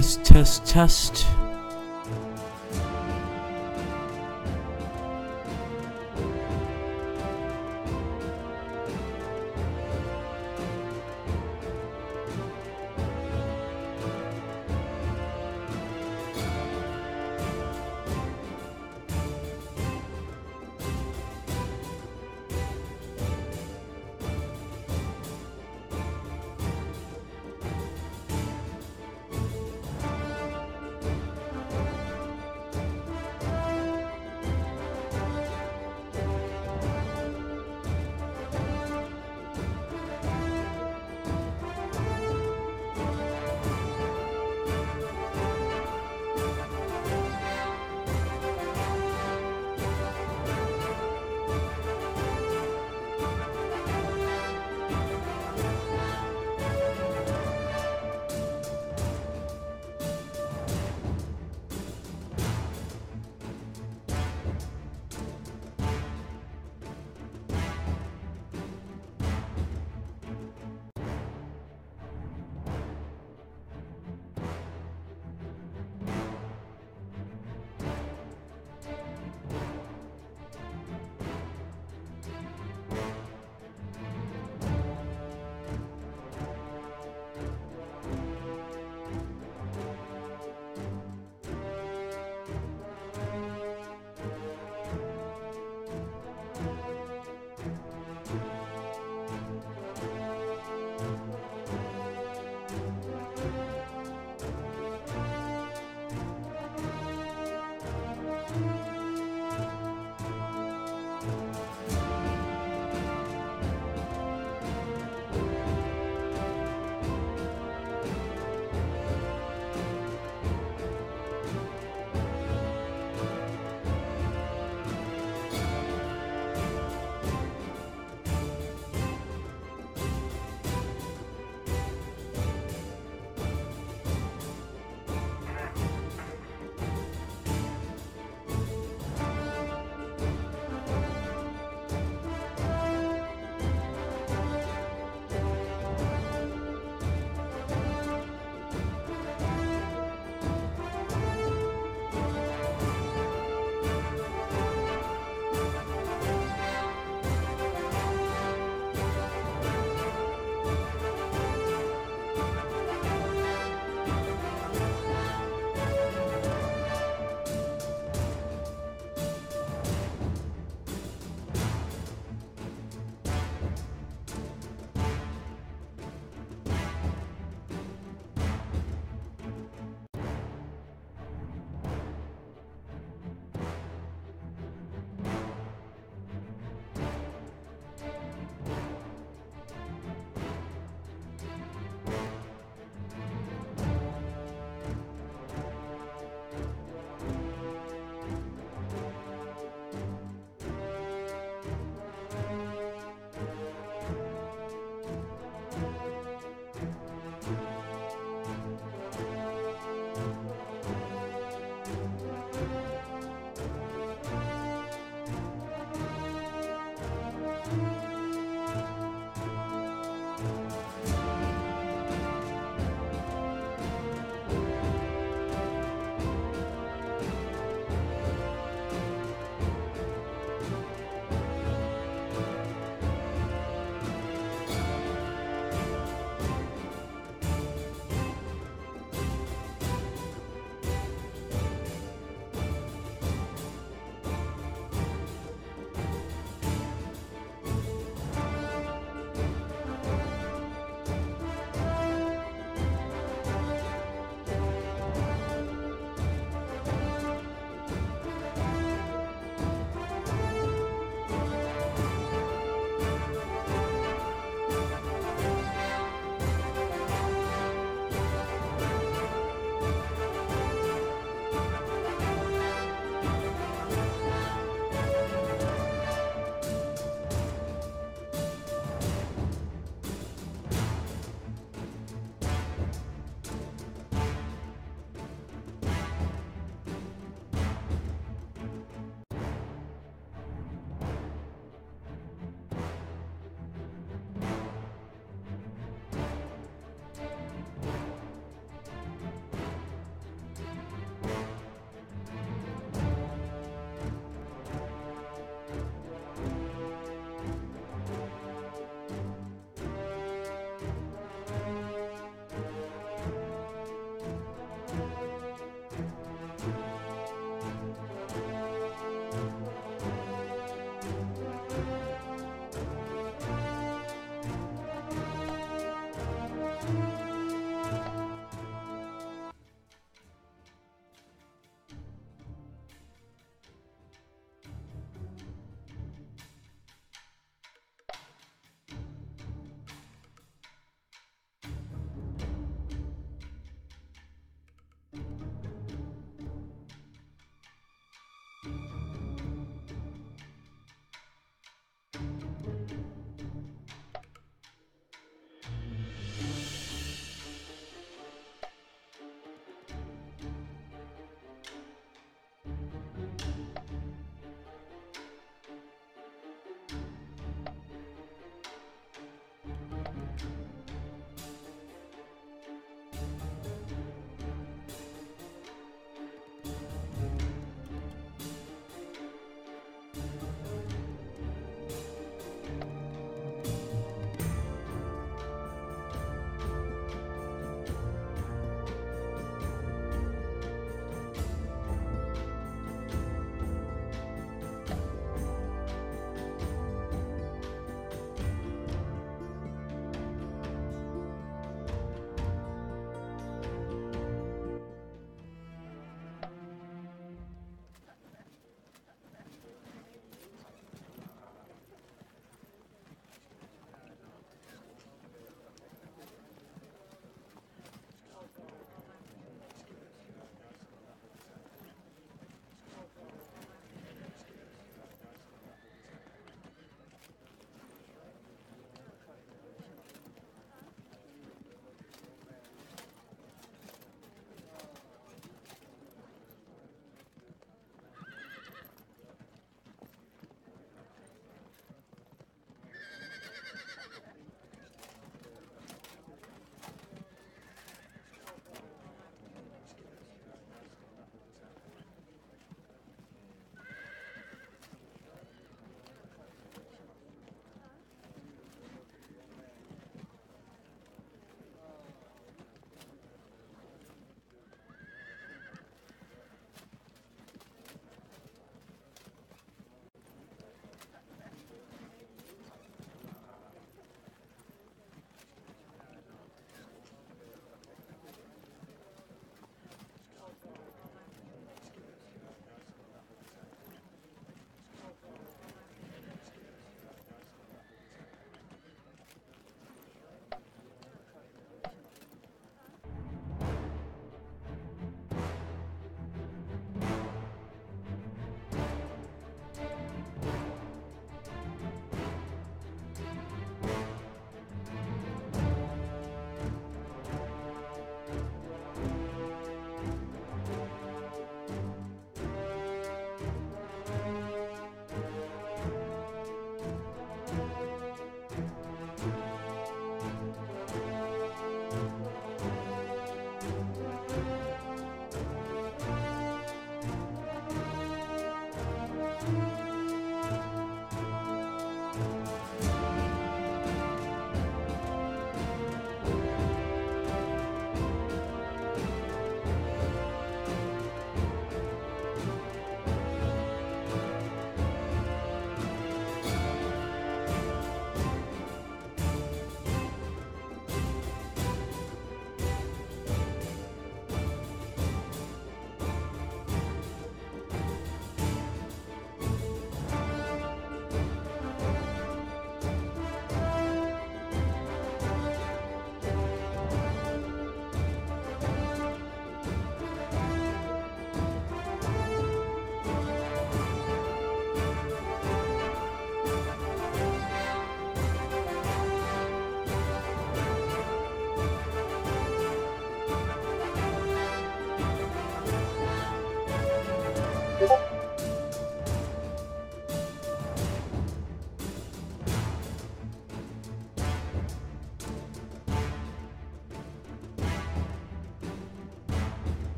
Test, test, test.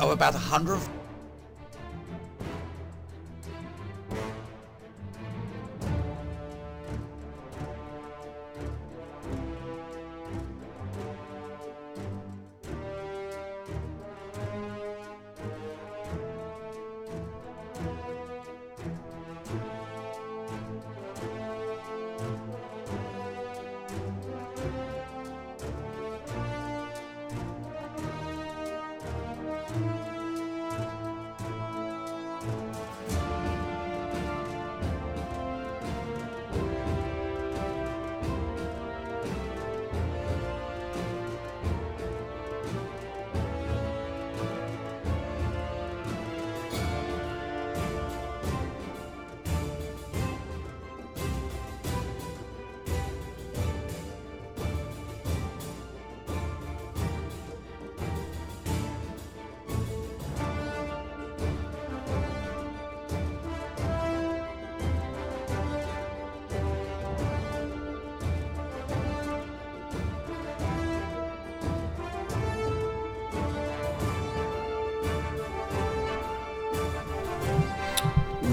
Oh, about 100.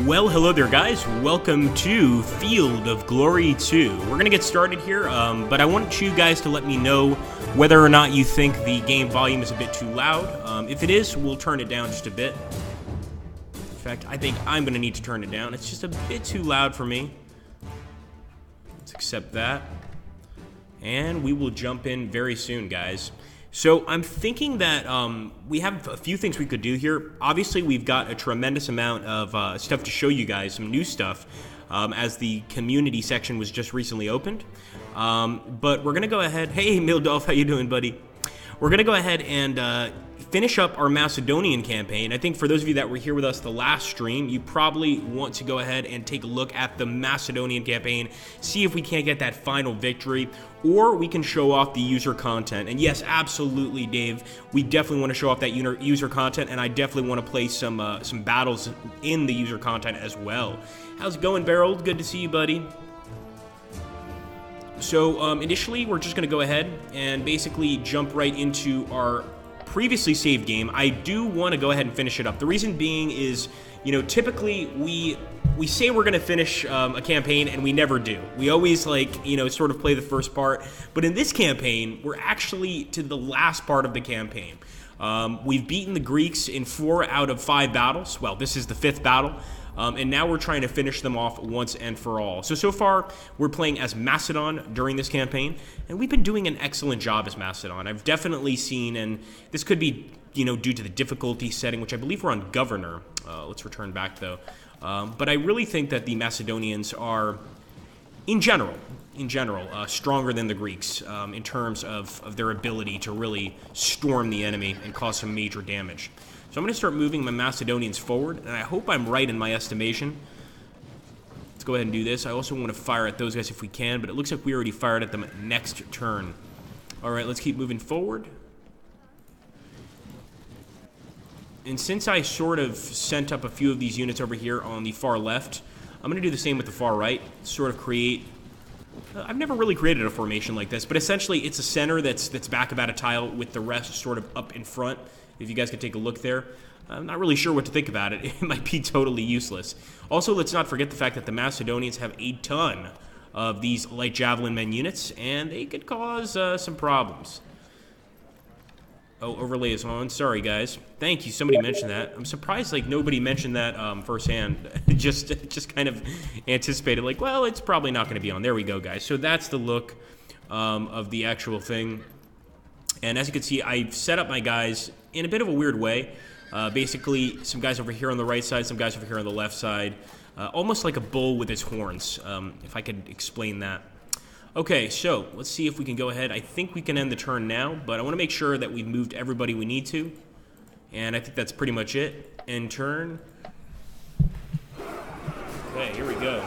Well, hello there, guys. Welcome to Field of Glory 2. We're going to get started here, but I want you guys to let me know whether or not you think the game volume is a bit too loud. If it is, we'll turn it down just a bit. In fact, I think I'm going to need to turn it down. It's just a bit too loud for me. Let's accept that. And we will jump in very soon, guys. So I'm thinking that we have a few things we could do here. Obviously, we've got a tremendous amount of stuff to show you guys, some new stuff, as the community section was just recently opened. But we're going to go ahead. Hey, Mildolf, how you doing, buddy? We're going to go ahead and finish up our Macedonian campaign. I think for those of you that were here with us the last stream, you probably want to go ahead and take a look at the Macedonian campaign, see if we can't get that final victory, or we can show off the user content. And yes, absolutely, Dave, we definitely want to show off that user content, and I definitely want to play some battles in the user content as well. How's it going, Beryl? Good to see you, buddy. So initially, we're just going to go ahead and basically jump right into our previously saved game. I do want to go ahead and finish it up. The reason being is, you know, typically we say we're going to finish a campaign and we never do. We always, like, you know, sort of play the first part. But in this campaign, we're actually to the last part of the campaign. We've beaten the Greeks in 4 out of 5 battles. Well, this is the 5th battle. And now we're trying to finish them off once and for all. So far, we're playing as Macedon during this campaign, and we've been doing an excellent job as Macedon. I've definitely seen, and this could be, you know, due to the difficulty setting, which I believe we're on Governor. Let's return back, though. But I really think that the Macedonians are, in general, stronger than the Greeks in terms of their ability to really storm the enemy and cause some major damage. So I'm going to start moving my Macedonians forward, and I hope I'm right in my estimation. Let's go ahead and do this. I also want to fire at those guys if we can, but it looks like we already fired at them next turn. All right, let's keep moving forward. And since I sort of sent up a few of these units over here on the far left, I'm going to do the same with the far right, sort of create... I've never really created a formation like this, but essentially it's a center that's back about a tile with the rest sort of up in front. If you guys could take a look there. I'm not really sure what to think about it. It might be totally useless. Also, let's not forget the fact that the Macedonians have a ton of these light javelin men units, and they could cause some problems. Oh, overlay is on. Sorry, guys. Thank you. Somebody mentioned that. I'm surprised, like, nobody mentioned that firsthand. just kind of anticipated, like, well, it's probably not going to be on. There we go, guys. So that's the look of the actual thing. And as you can see, I've set up my guys in a bit of a weird way. Basically, some guys over here on the right side, some guys over here on the left side. Almost like a bull with his horns, if I could explain that. Okay, so let's see if we can go ahead. I think we can end the turn now, but I want to make sure that we've moved everybody we need to. And I think that's pretty much it. End turn. Okay, here we go.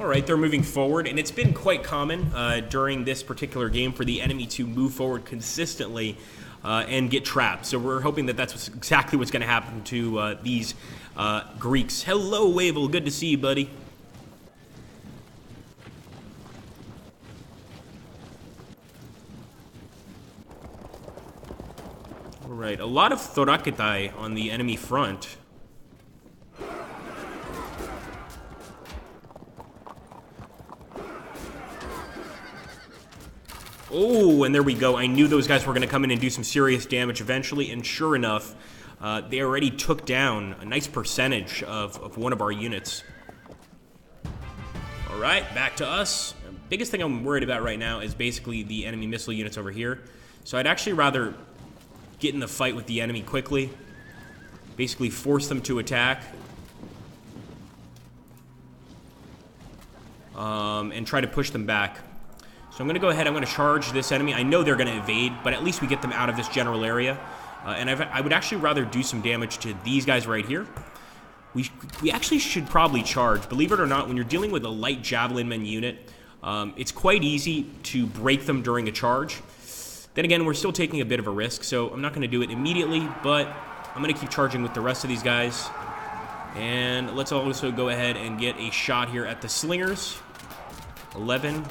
All right, they're moving forward, and it's been quite common during this particular game for the enemy to move forward consistently and get trapped. So we're hoping that that's exactly what's going to happen to these Greeks. Hello, Wavell. Good to see you, buddy. Alright, a lot of Thoraketai on the enemy front. Oh, and there we go. I knew those guys were going to come in and do some serious damage eventually, and sure enough, they already took down a nice percentage of one of our units. Alright, back to us. The biggest thing I'm worried about right now is basically the enemy missile units over here. So I'd actually rather get in the fight with the enemy quickly. Basically force them to attack. And try to push them back. So I'm going to go ahead, I'm going to charge this enemy. I know they're going to evade, but at least we get them out of this general area. And I would actually rather do some damage to these guys right here. We actually should probably charge. Believe it or not, when you're dealing with a light javelinman unit, it's quite easy to break them during a charge. Then again, we're still taking a bit of a risk, so I'm not going to do it immediately, but I'm going to keep charging with the rest of these guys. And let's also go ahead and get a shot here at the slingers. 11.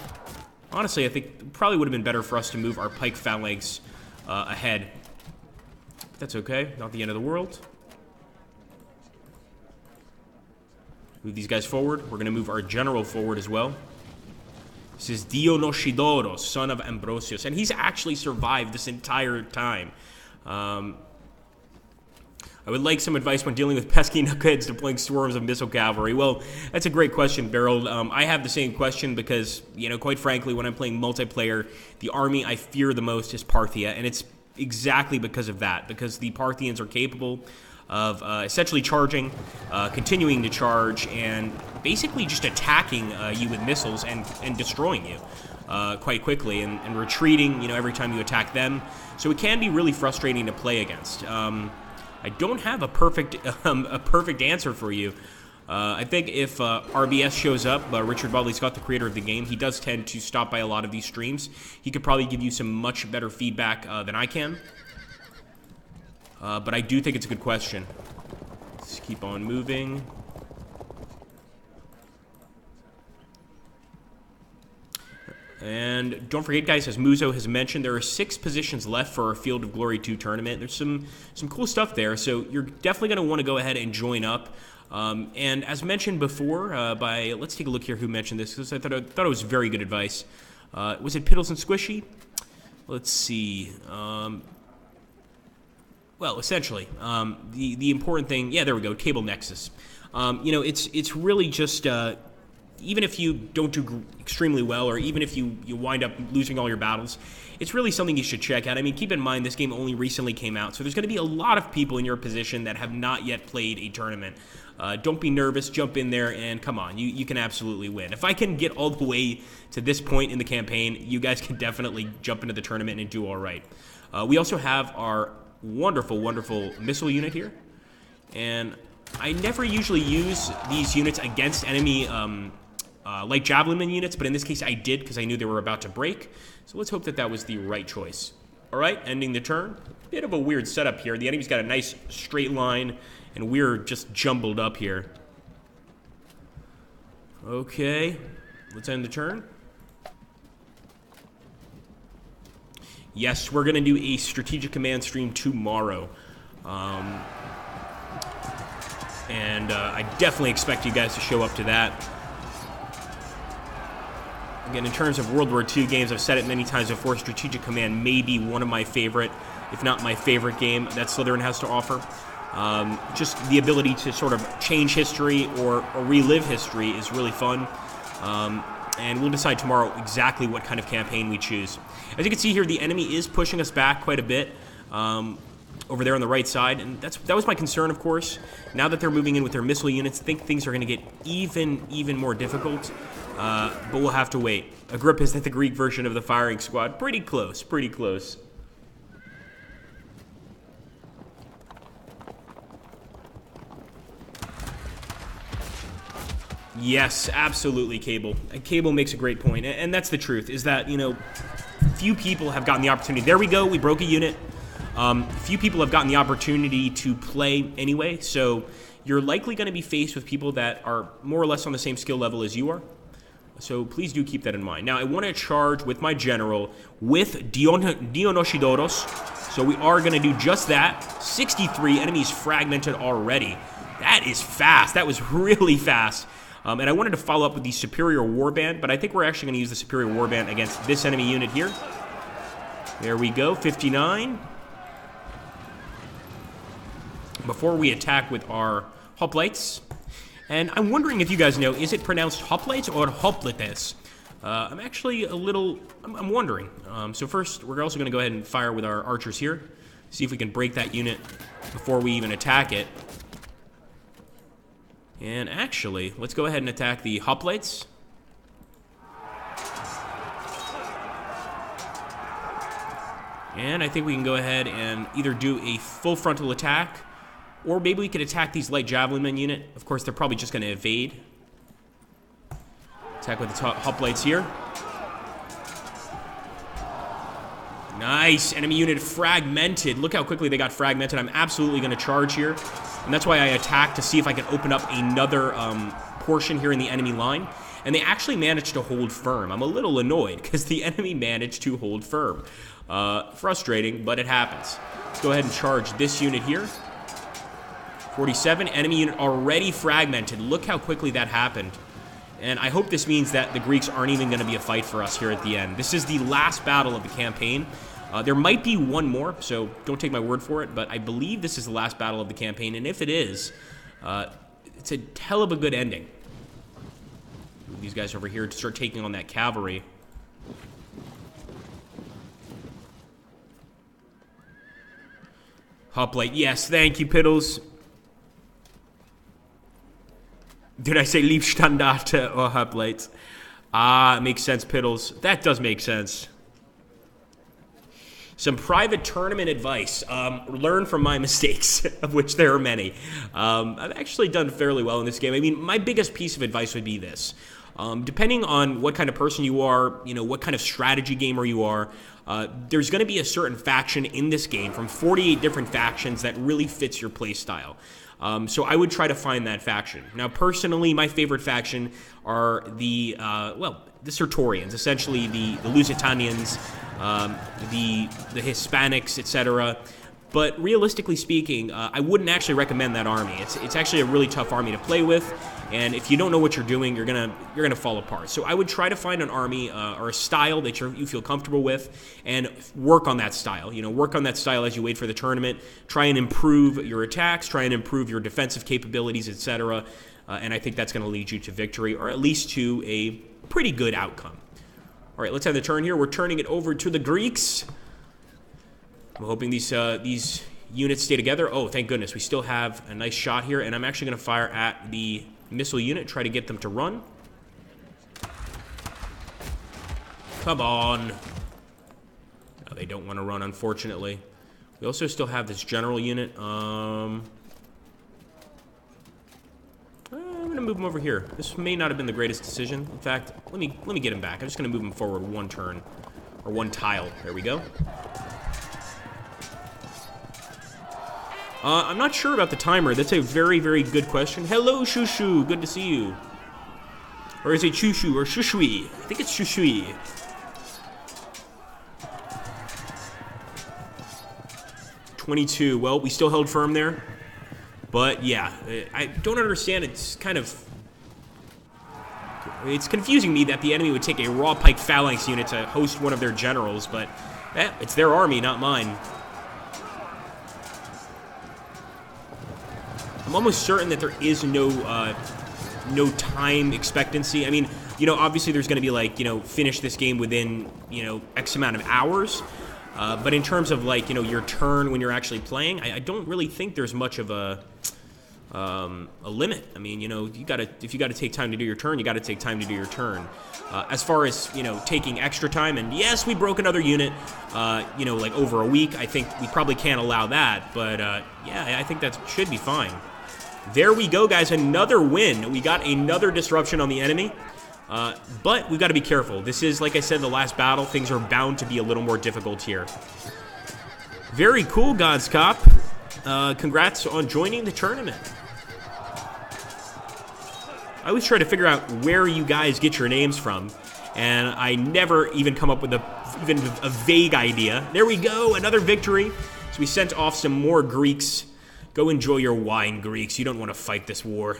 Honestly, I think it probably would have been better for us to move our pike phalanx ahead. But that's okay, not the end of the world. Move these guys forward. We're going to move our general forward as well. This is Dionysodorus, son of Ambrosius, and he's actually survived this entire time. I would like some advice when dealing with pesky knuckheads deploying swarms of missile cavalry. Well, that's a great question, Beryl. I have the same question because, you know, quite frankly, when I'm playing multiplayer, the army I fear the most is Parthia, and it's exactly because of that, because the Parthians are capable of essentially charging, continuing to charge, and basically just attacking you with missiles and destroying you quite quickly, and retreating, you know, every time you attack them. So it can be really frustrating to play against. I don't have a perfect answer for you. I think if RBS shows up, Richard Bodley Scott, the creator of the game, he does tend to stop by a lot of these streams. He could probably give you some much better feedback than I can. But I do think it's a good question. Let's keep on moving. And don't forget, guys, as Muzo has mentioned, there are 6 positions left for our Field of Glory 2 tournament. There's some cool stuff there, so you're definitely going to want to go ahead and join up. And as mentioned before, let's take a look here who mentioned this, because I thought it was very good advice. Was it Piddles and Squishy? Let's see. Well, essentially, the important thing, yeah, there we go, Cable Nexus. You know, it's really just, even if you don't do extremely well, or even if you wind up losing all your battles, it's really something you should check out. I mean, keep in mind, this game only recently came out, so there's going to be a lot of people in your position that have not yet played a tournament. Don't be nervous, jump in there, and come on, you can absolutely win. If I can get all the way to this point in the campaign, you guys can definitely jump into the tournament and do all right. We also have our wonderful, wonderful missile unit here, and I never usually use these units against enemy light javelinman units, but in this case I did because I knew they were about to break. So let's hope that that was the right choice. All right, ending the turn. Bit of a weird setup here. The enemy's got a nice straight line, and we're just jumbled up here. Okay, let's end the turn. Yes, we're going to do a strategic command stream tomorrow. And I definitely expect you guys to show up to that. Again, in terms of World War II games, I've said it many times before, Strategic Command may be one of my favorite, if not my favorite game that Slytherin has to offer. Just the ability to sort of change history or relive history is really fun. And we'll decide tomorrow exactly what kind of campaign we choose. As you can see here, the enemy is pushing us back quite a bit over there on the right side, and that was my concern, of course. Now that they're moving in with their missile units, I think things are going to get even more difficult. But we'll have to wait. Agrippa is the Greek version of the firing squad. Pretty close, pretty close. Yes, absolutely, Cable. Cable makes a great point, and that's the truth, is that, you know, few people have gotten the opportunity. There we go, we broke a unit. Few people have gotten the opportunity to play anyway, so you're likely going to be faced with people that are more or less on the same skill level as you are. So please do keep that in mind. Now, I want to charge with my general with Dionysodorus, So we are going to do just that. 63 enemies fragmented already. That is fast. That was really fast. And I wanted to follow up with the Superior Warband, but I think we're actually going to use the Superior Warband against this enemy unit here. There we go, 59. Before we attack with our hoplites. And I'm wondering if you guys know, is it pronounced hoplites or hoplites? I'm actually a little, I'm wondering. So first, we're also going to go ahead and fire with our archers here. See if we can break that unit before we even attack it. And actually, let's go ahead and attack the hoplites. And I think we can go ahead and either do a full frontal attack, or maybe we could attack these light javelin men unit. Of course, they're probably just going to evade. Attack with the hoplites here. Nice. Enemy unit fragmented. Look how quickly they got fragmented. I'm absolutely going to charge here. And that's why I attacked, to see if I can open up another portion here in the enemy line. And they actually managed to hold firm. I'm a little annoyed because the enemy managed to hold firm. Frustrating, but it happens. Let's go ahead and charge this unit here. 47. Enemy unit already fragmented. Look how quickly that happened. And I hope this means that the Greeks aren't even going to be a fight for us here at the end. This is the last battle of the campaign. There might be one more, so don't take my word for it, but I believe this is the last battle of the campaign, and if it is, it's a hell of a good ending. Move these guys over here to start taking on that cavalry. Hoplite, yes, thank you, Piddles. Did I say Liebstandarte or hoplites? Ah, it makes sense, Piddles. That does make sense. Some private tournament advice. Learn from my mistakes, of which there are many. I've actually done fairly well in this game. I mean, my biggest piece of advice would be this. Depending on what kind of person you are, you know, what kind of strategy gamer you are, there's going to be a certain faction in this game from 48 different factions that really fits your play style. So I would try to find that faction. Now, personally, my favorite faction are the, the Sertorians, essentially the Lusitanians, the Hispanics, etc. But realistically speaking, I wouldn't actually recommend that army. It's actually a really tough army to play with, and if you don't know what you're doing, you're gonna fall apart. So I would try to find an army or a style that you feel comfortable with, and work on that style. You know, work on that style as you wait for the tournament. Try and improve your attacks. Try and improve your defensive capabilities, etc. And I think that's going to lead you to victory, or at least to a pretty good outcome. All right, let's have the turn here. We're turning it over to the Greeks. I'm hoping these units stay together. Oh, thank goodness. We still have a nice shot here, and I'm actually going to fire at the missile unit, try to get them to run. Come on. No, they don't want to run, unfortunately. We also still have this general unit. I'm going to move him over here. This may not have been the greatest decision. In fact, let me get him back. I'm just going to move him forward one turn, or one tile. There we go. I'm not sure about the timer. That's a very, very good question. Hello, Shushu. Good to see you. Or is it Shushu or Shushui? I think it's Shushui. $22. Well, we still held firm there. But yeah, I don't understand. It's confusing me that the enemy would take a raw pike phalanx unit to host one of their generals, but it's their army, not mine. I'm almost certain that there is no time expectancy. I mean, you know, obviously there's going to be like, you know, finish this game within, you know, X amount of hours. But in terms of like, you know, your turn when you're actually playing, I don't really think there's much of a limit. I mean, you know, if you gotta take time to do your turn, you gotta take time to do your turn. As far as, you know, taking extra time, and yes, we broke another unit, you know, like over a week. I think we probably can't allow that, but yeah, I think that should be fine. There we go, guys. Another win. We got another disruption on the enemy. But we've got to be careful. This is, like I said, the last battle. Things are bound to be a little more difficult here. Very cool, God's Cop. Congrats on joining the tournament. I always try to figure out where you guys get your names from. and I never even come up with even a vague idea. There we go, another victory. So we sent off some more Greeks. Go enjoy your wine, Greeks. You don't want to fight this war.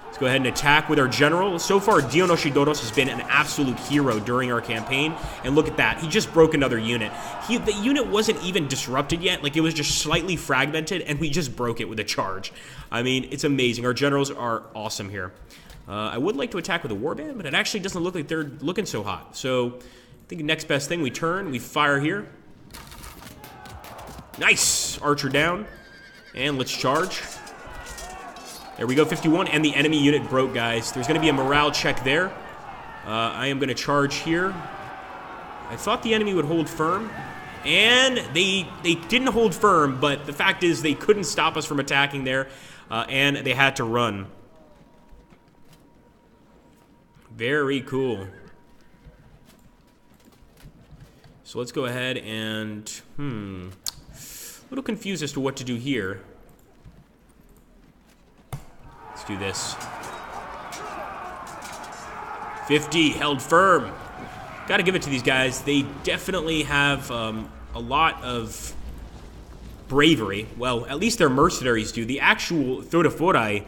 Let's go ahead and attack with our general. So far, Dionysodorus has been an absolute hero during our campaign. And look at that. He just broke another unit. The unit wasn't even disrupted yet. Like, it was just slightly fragmented, and we just broke it with a charge. I mean, it's amazing. Our generals are awesome here. I would like to attack with a warband, but it actually doesn't look like they're looking so hot. So I think the next best thing, we turn, we fire here. Nice! Archer down. And let's charge. There we go, 51, and the enemy unit broke, guys. There's going to be a morale check there. I am going to charge here. I thought the enemy would hold firm, and they didn't hold firm, but the fact is they couldn't stop us from attacking there, and they had to run. Very cool. So let's go ahead and, a little confused as to what to do here. Let's do this. 50, held firm. Gotta give it to these guys. They definitely have a lot of bravery. Well, at least their mercenaries do. The actual Thodophori,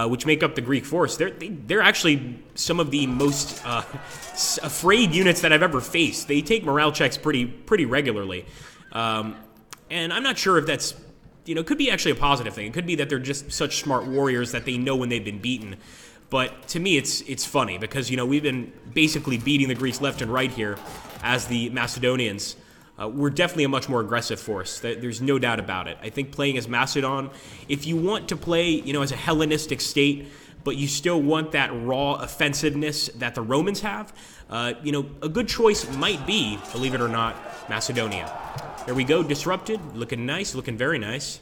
which make up the Greek force, they're actually some of the most afraid units that I've ever faced. They take morale checks pretty regularly. And I'm not sure if that's, it could be actually a positive thing. It could be that they're just such smart warriors that they know when they've been beaten. But to me, it's funny because, we've been basically beating the Greeks left and right here as the Macedonians. We're definitely a much more aggressive force. There's no doubt about it. I think playing as Macedon, if you want to play, as a Hellenistic state, but you still want that raw offensiveness that the Romans have, a good choice might be, believe it or not, Macedonia. There we go, disrupted, looking nice, looking very nice.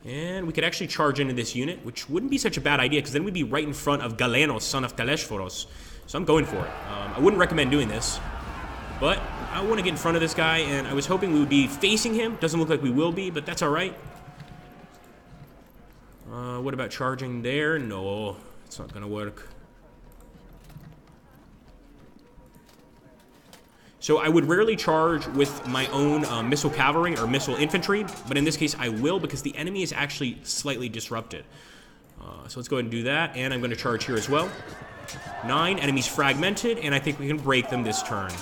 And we could actually charge into this unit, which wouldn't be such a bad idea, because then we'd be right in front of Galenos, son of Telesforos. So I'm going for it. I wouldn't recommend doing this, but I want to get in front of this guy, and I was hoping we would be facing him. Doesn't look like we will be, but that's all right. What about charging there? No, it's not going to work. So I would rarely charge with my own missile cavalry or missile infantry, but in this case I will because the enemy is actually slightly disrupted. So let's go ahead and do that, and I'm going to charge here as well. 9, enemies fragmented, and I think we can break them this turn.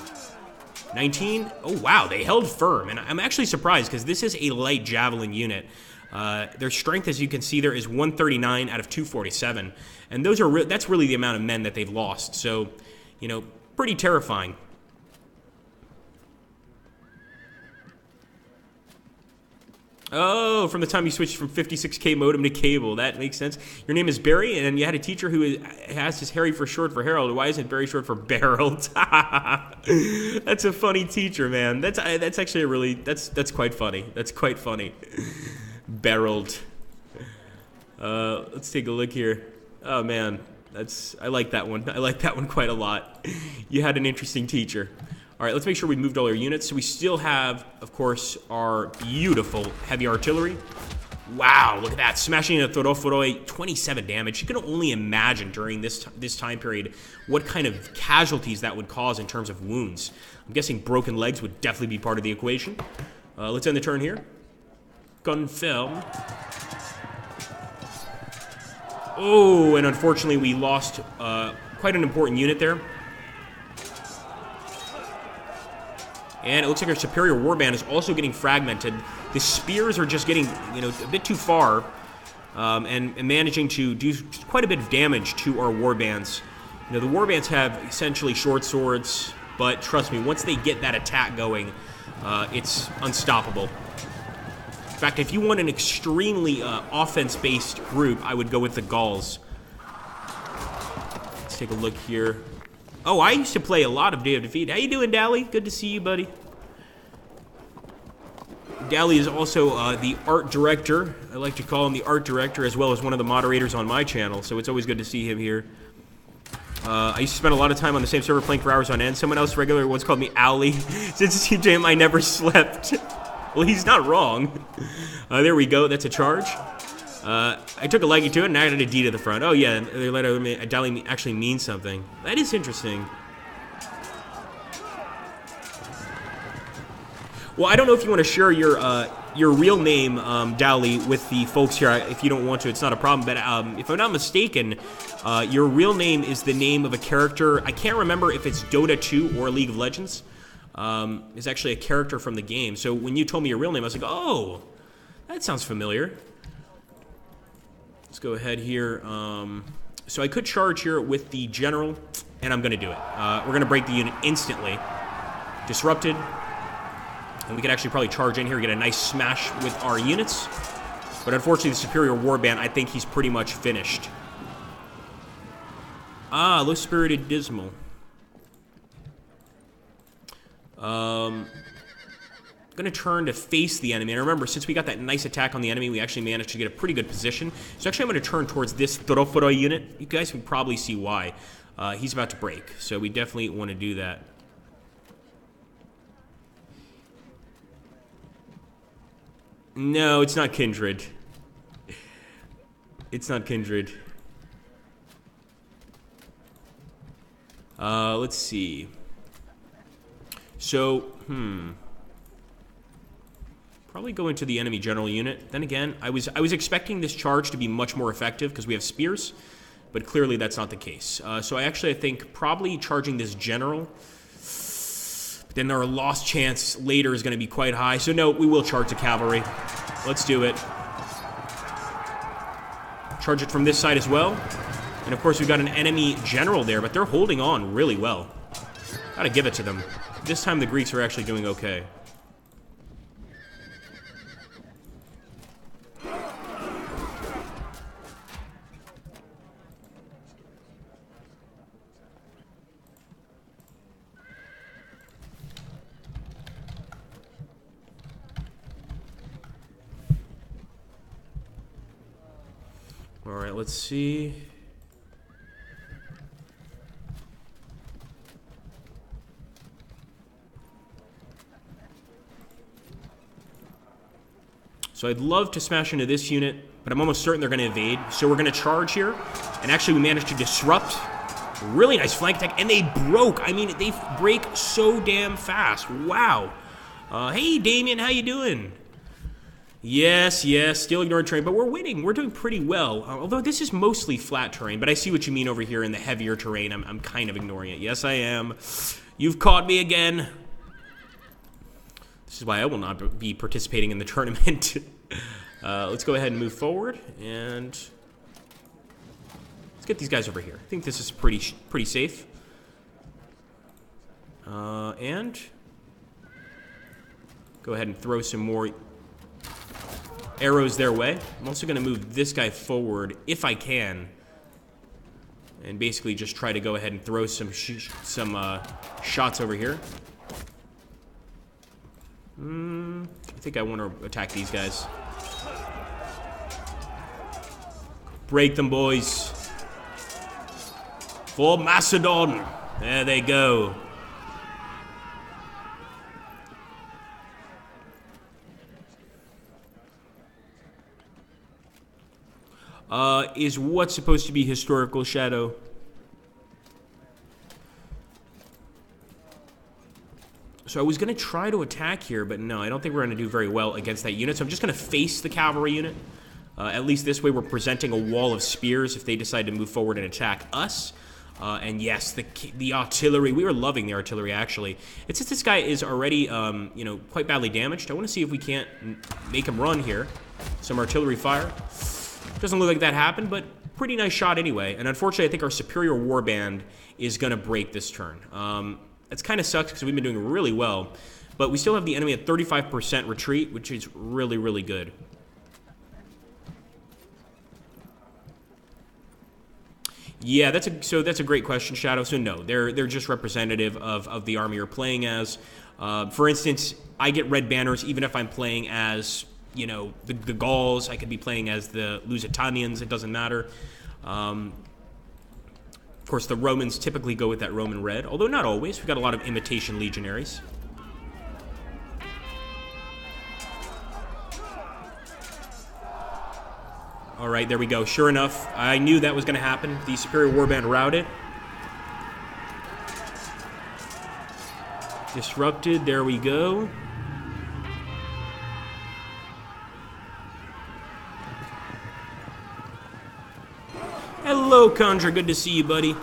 19, oh wow, they held firm, and I'm actually surprised because this is a light javelin unit. Their strength, as you can see there, is 139 out of 247, and that's really the amount of men that they've lost, so, pretty terrifying. Oh, from the time you switched from 56K modem to cable. That makes sense. Your name is Barry, and you had a teacher who has his Harry for short for Harold. Why isn't Barry short for Barreled? That's a funny teacher, man. That's actually that's quite funny. That's quite funny. Barreled. Let's take a look here. Oh, man. I like that one. I like that one quite a lot. You had an interesting teacher. All right, let's make sure we moved all our units. So we still have, of course, our beautiful heavy artillery. Wow, look at that. Smashing into Thodophoroi, 27 damage. You can only imagine during this time period what kind of casualties that would cause in terms of wounds. I'm guessing broken legs would definitely be part of the equation. Let's end the turn here. Confirm. Oh, and unfortunately we lost quite an important unit there. And it looks like our superior warband is also getting fragmented. The spears are just getting, a bit too far, and managing to do quite a bit of damage to our warbands. The warbands have essentially short swords, but trust me, once they get that attack going, it's unstoppable. In fact, if you want an extremely offense-based group, I would go with the Gauls. Let's take a look here. Oh, I used to play a lot of Day of Defeat. How you doing, Dally? Good to see you, buddy. Dally is also the art director. I like to call him the art director, as well as one of the moderators on my channel, so it's always good to see him here. I used to spend a lot of time on the same server playing for hours on end. Someone else regularly once called me Owly. Since CJM, I never slept. Well, he's not wrong. There we go. That's a charge. I took a leggy to it and added a D to the front. Oh, yeah, they let Dally actually mean something. That is interesting. Well, I don't know if you want to share your real name, Dowley, with the folks here. If you don't want to, it's not a problem. But if I'm not mistaken, your real name is the name of a character. I can't remember if it's Dota 2 or League of Legends. It's actually a character from the game. So when you told me your real name, I was like, oh, that sounds familiar. Let's go ahead here. So I could charge here with the general, and I'm going to do it. We're going to break the unit instantly. Disrupted. And we could actually probably charge in here and get a nice smash with our units. But unfortunately, the Superior Warband, I think he's pretty much finished. Ah, Low-Spirited Dismal. Going to turn to face the enemy. And remember, since we got that nice attack on the enemy, we actually managed to get a pretty good position. So actually, I'm going to turn towards this Toroforo unit. You guys can probably see why. He's about to break. So we definitely want to do that. No, it's not Kindred. It's not Kindred. Let's see. So, probably go into the enemy general unit. Then again, I was expecting this charge to be much more effective because we have spears, but clearly that's not the case. So I think probably charging this general. Then our loss chance later is going to be quite high. So no, we will charge the cavalry. Let's do it. Charge it from this side as well. And of course, we've got an enemy general there, but they're holding on really well. Gotta give it to them. This time the Greeks are actually doing okay. All right, let's see. So I'd love to smash into this unit, but I'm almost certain they're going to evade. So we're going to charge here, and actually we managed to disrupt. Really nice flank attack, and they broke. I mean, they break so damn fast. Wow. Hey, Damien, how you doing? Yes, still ignoring terrain, but we're winning. We're doing pretty well, although this is mostly flat terrain, but I see what you mean over here in the heavier terrain. I'm kind of ignoring it. Yes, I am. You've caught me again. This is why I will not be participating in the tournament. Let's go ahead and move forward, and let's get these guys over here. I think this is pretty safe. And go ahead and throw some more arrows their way. I'm also going to move this guy forward if I can, and basically just try to go ahead and throw some shots over here. I think I want to attack these guys. Break them, boys. For Macedon. There they go. Is what supposed to be historical, Shadow? So I was going to try to attack here, but no, I don't think we're going to do very well against that unit. So I'm just going to face the cavalry unit. At least this way we're presenting a wall of spears if they decide to move forward and attack us. And yes, the artillery. We were loving the artillery, actually. It's just this guy is already, quite badly damaged. I want to see if we can't make him run here. Some artillery fire. Doesn't look like that happened, but pretty nice shot anyway. And unfortunately, I think our superior warband is going to break this turn. It's kind of sucks because we've been doing really well. But we still have the enemy at 35% retreat, which is really, really good. Yeah, that's a great question, Shadow. So no, they're just representative of the army you're playing as. For instance, I get red banners even if I'm playing as, the Gauls. I could be playing as the Lusitanians. It doesn't matter. Of course, the Romans typically go with that Roman red, although not always. We've got a lot of imitation legionaries. All right, there we go. Sure enough, I knew that was going to happen. The superior warband routed. Disrupted. There we go. Hello, Conjure. Good to see you, buddy.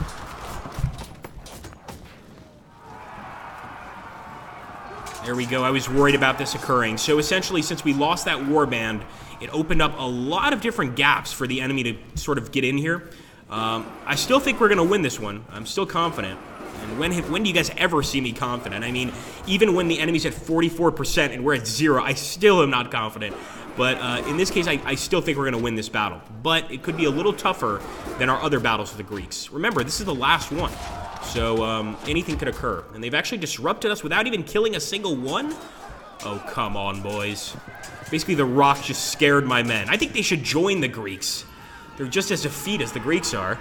There we go. I was worried about this occurring. So essentially, since we lost that warband, it opened up a lot of different gaps for the enemy to sort of get in here. I still think we're going to win this one. I'm still confident. And when do you guys ever see me confident? I mean, even when the enemy's at 44% and we're at 0, I still am not confident. But in this case, I still think we're going to win this battle. But it could be a little tougher than our other battles with the Greeks. Remember, this is the last one. So anything could occur. And they've actually disrupted us without even killing a single one? Oh, come on, boys. Basically, the rock just scared my men. I think they should join the Greeks. They're just as defeat as the Greeks are.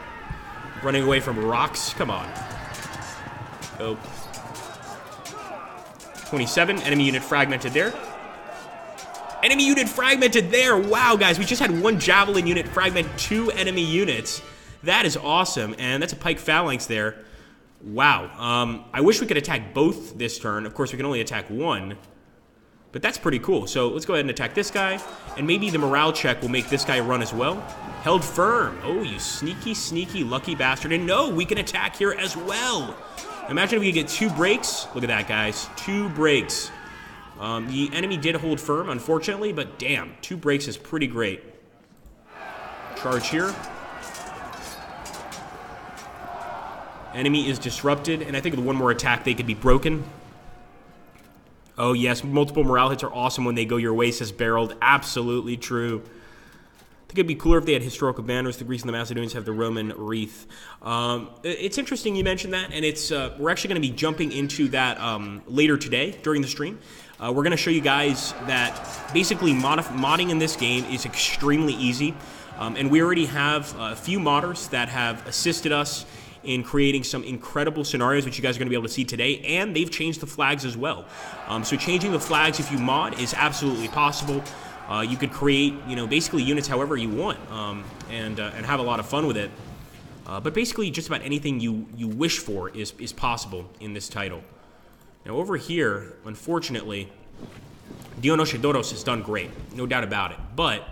Running away from rocks. Come on. Oh. 27. Enemy unit fragmented there. Enemy unit fragmented there. Wow, guys. We just had one javelin unit fragment 2 enemy units. That is awesome. And that's a pike phalanx there. Wow. I wish we could attack both this turn. Of course, we can only attack one. But that's pretty cool. So let's go ahead and attack this guy. And maybe the morale check will make this guy run as well. Held firm. Oh, you sneaky, sneaky, lucky bastard. And no, we can attack here as well. Imagine if we could get 2 breaks. Look at that, guys. 2 breaks. The enemy did hold firm, unfortunately. But damn, 2 breaks is pretty great. Charge here. Enemy is disrupted, and I think with one more attack, they could be broken. Oh, yes, multiple morale hits are awesome when they go your way, says Barreled. Absolutely true. I think it'd be cooler if they had historical banners. The Greeks and the Macedonians have the Roman wreath. It's interesting you mentioned that, and it's we're actually going to be jumping into that later today during the stream. We're going to show you guys that basically modding in this game is extremely easy, and we already have a few modders that have assisted us in creating some incredible scenarios, which you guys are going to be able to see today, and they've changed the flags as well. So changing the flags, if you mod, is absolutely possible. You could create, you know, basically units however you want, and have a lot of fun with it. But basically, just about anything you wish for is possible in this title. Now over here, unfortunately, Dionysodorus has done great, no doubt about it. But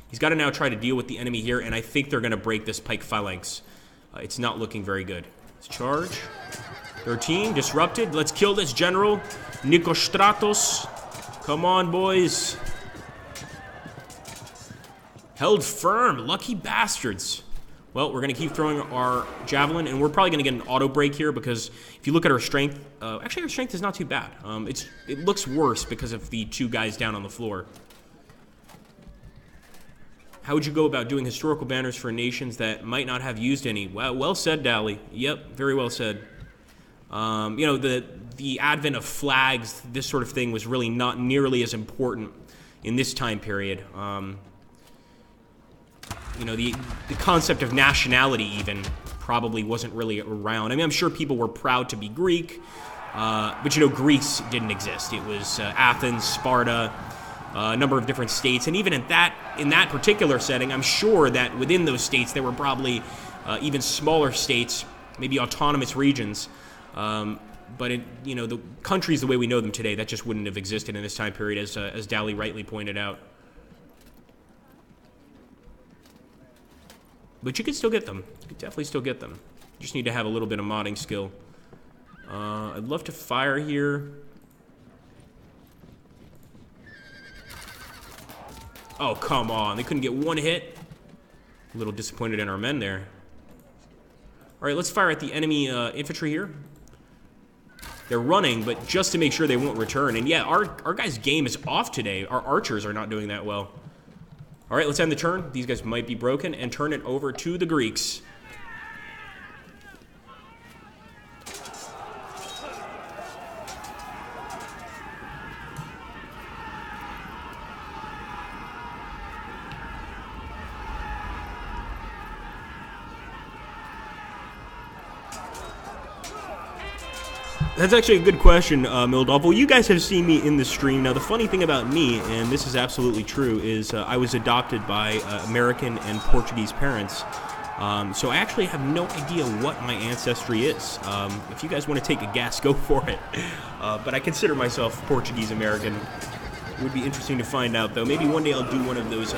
he's got to now try to deal with the enemy here, and I think they're going to break this pike phalanx. It's not looking very good. Let's charge. 13, disrupted. Let's kill this general. Nikostratos. Come on, boys. Held firm. Lucky bastards. Well, we're going to keep throwing our javelin, and we're probably going to get an auto break here because if you look at our strength, actually our strength is not too bad. It looks worse because of the 2 guys down on the floor. How would you go about doing historical banners for nations that might not have used any? Well said, Dally. Yep, very well said. You know, the advent of flags, this sort of thing, was really not nearly as important in this time period. You know, the concept of nationality even probably wasn't really around. I mean, I'm sure people were proud to be Greek, but, you know, Greece didn't exist. It was Athens, Sparta, a number of different states, and even in that particular setting, I'm sure that within those states there were probably even smaller states, maybe autonomous regions. But you know, the countries the way we know them today, that just wouldn't have existed in this time period, as Dally rightly pointed out. But you could still get them. You could definitely still get them. You just need to have a little bit of modding skill. I'd love to fire here. Oh, come on. They couldn't get one hit. A little disappointed in our men there. All right, let's fire at the enemy infantry here. They're running, but just to make sure they won't return. And yeah, our guys' game is off today. Our archers are not doing that well. All right, let's end the turn. These guys might be broken and turn it over to the Greeks. That's actually a good question, Mildolf. Well, you guys have seen me in the stream. Now, the funny thing about me, and this is absolutely true, is I was adopted by American and Portuguese parents. So I actually have no idea what my ancestry is. If you guys want to take a guess, go for it. But I consider myself Portuguese-American. It would be interesting to find out, though. Maybe one day I'll do one of those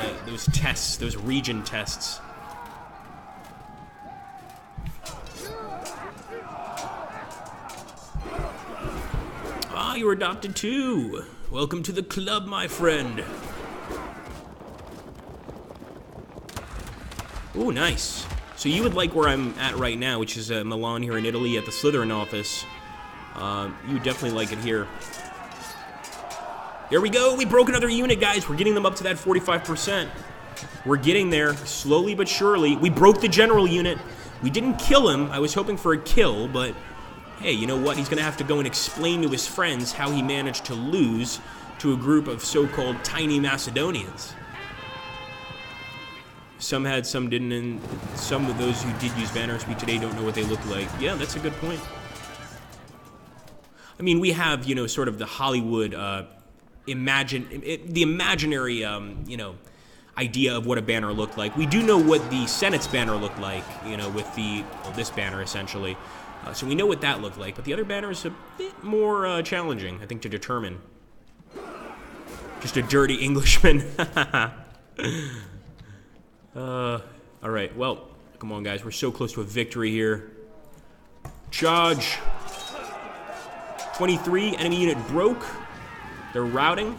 tests, those region tests. Ah, you were adopted too. Welcome to the club, my friend. Ooh, nice. So you would like where I'm at right now, which is Milan here in Italy at the Slytherin office. You would definitely like it here. There we go. We broke another unit, guys. We're getting them up to that 45%. We're getting there slowly but surely. We broke the general unit. We didn't kill him. I was hoping for a kill, but hey, you know what? He's going to have to go and explain to his friends how he managed to lose to a group of so-called tiny Macedonians. Some had, some didn't, and some of those who did use banner speak today don't know what they look like. Yeah, that's a good point. I mean, we have, you know, sort of the Hollywood, the imaginary, you know, idea of what a banner looked like. We do know what the Senate's banner looked like, you know, with the, well, this banner essentially. So we know what that looked like, but the other banner is a bit more challenging, I think, to determine. Just a dirty Englishman. All right, well, come on, guys. We're so close to a victory here. Charge. 23, enemy unit broke. They're routing.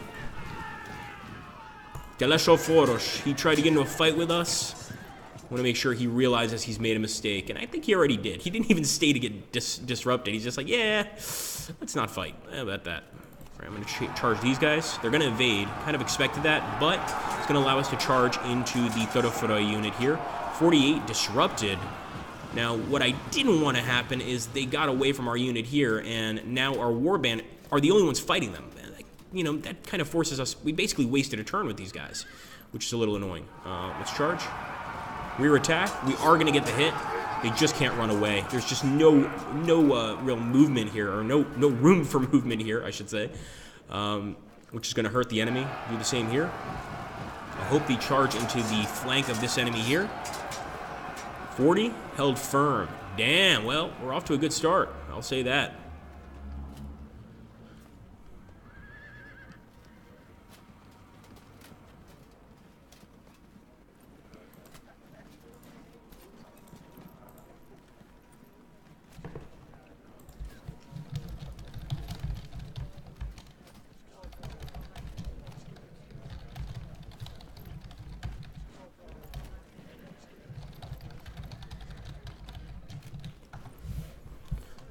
Teleshoforos, he tried to get into a fight with us. I want to make sure he realizes he's made a mistake, and I think he already did. He didn't even stay to get disrupted. He's just like, yeah, let's not fight. How about that? All right, I'm going to charge these guys. They're going to evade. Kind of expected that, but it's going to allow us to charge into the Thoroforo unit here. 48 disrupted. Now, what I didn't want to happen is they got away from our unit here, and now our warband are the only ones fighting them. You know, that kind of forces us, we basically wasted a turn with these guys, which is a little annoying. Let's charge. Rear attack. We are going to get the hit. They just can't run away. There's just no real movement here, or no room for movement here, I should say, which is going to hurt the enemy. Do the same here. I hope they charge into the flank of this enemy here. 40, held firm. Damn, well, we're off to a good start. I'll say that.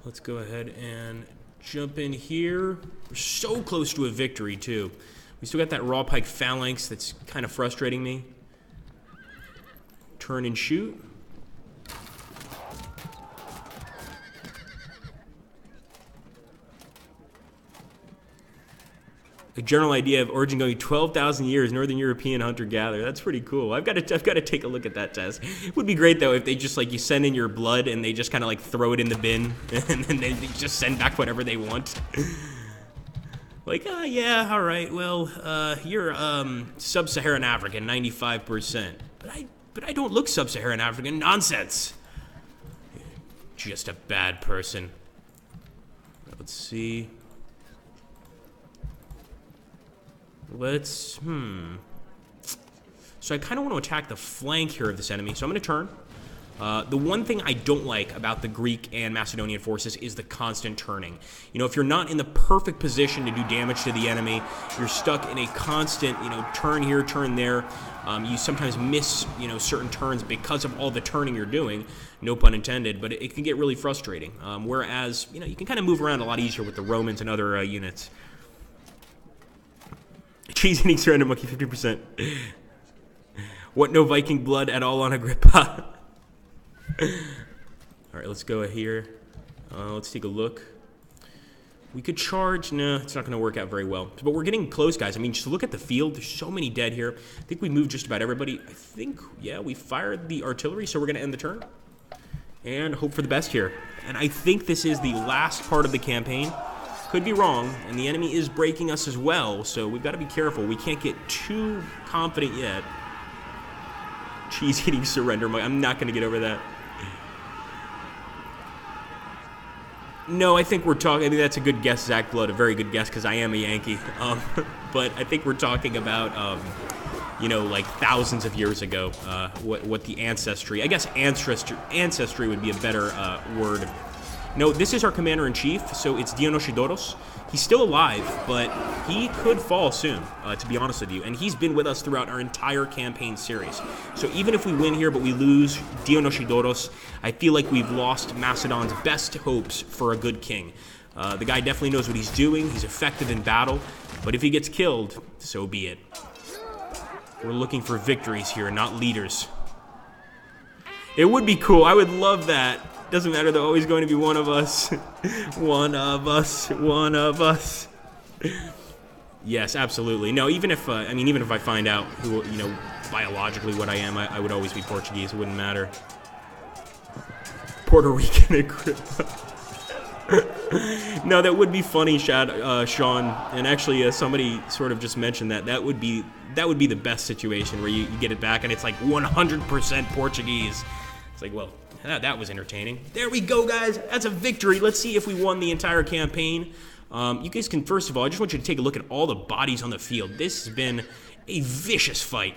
Let's go ahead and jump in here. We're so close to a victory, too. We still got that raw pike phalanx that's kind of frustrating me. Turn and shoot. A general idea of origin going 12,000 years, Northern European hunter-gatherer. That's pretty cool. I've got to take a look at that test. It would be great, though, if they just, like, you send in your blood and they just kind of, like, throw it in the bin and then they just send back whatever they want. Like, yeah, all right, well, you're, sub-Saharan African, 95%. But I don't look sub-Saharan African. Nonsense. Just a bad person. Let's see. Let's, So I kind of want to attack the flank here of this enemy, so I'm going to turn. The one thing I don't like about the Greek and Macedonian forces is the constant turning. You know, if you're not in the perfect position to do damage to the enemy, you're stuck in a constant, you know, turn here, turn there. You sometimes miss, you know, certain turns because of all the turning you're doing, no pun intended, but it can get really frustrating. Whereas, you know, you can kind of move around a lot easier with the Romans and other units. Cheese eating surrender monkey 50%. What, no Viking blood at all on Agrippa? Alright, let's go here. Let's take a look. We could charge. No, it's not going to work out very well. But we're getting close, guys. I mean, just look at the field. There's so many dead here. I think we moved just about everybody. I think, yeah, we fired the artillery, so we're going to end the turn. And hope for the best here. And I think this is the last part of the campaign. Could be wrong, and the enemy is breaking us as well, so we've got to be careful. We can't get too confident yet. Cheese-eating surrender. I'm not going to get over that. No, I think we're talking... I think that's a good guess, Zach Blood. A very good guess, because I am a Yankee. But I think we're talking about, you know, like thousands of years ago, what the ancestry... I guess ancestry would be a better word. No, this is our commander-in-chief, so it's Dionysodorus. He's still alive, but he could fall soon, to be honest with you. And he's been with us throughout our entire campaign series. So even if we win here, but we lose Dionysodorus, I feel like we've lost Macedon's best hopes for a good king. The guy definitely knows what he's doing. He's effective in battle. But if he gets killed, so be it. We're looking for victories here, not leaders. It would be cool. I would love that. Doesn't matter, they're always going to be one of us. One of us. One of us. Yes, absolutely. No, even if even if I find out who, biologically what I am, I would always be Portuguese. It wouldn't matter. Puerto Rican Agrippa. No, that would be funny, Sean. And actually, somebody sort of just mentioned that would be the best situation where you get it back and it's like 100% Portuguese. It's like, well, that was entertaining. There we go, guys. That's a victory. Let's see if we won the entire campaign. You guys can, first of all, I just want you to take a look at all the bodies on the field. This has been a vicious fight.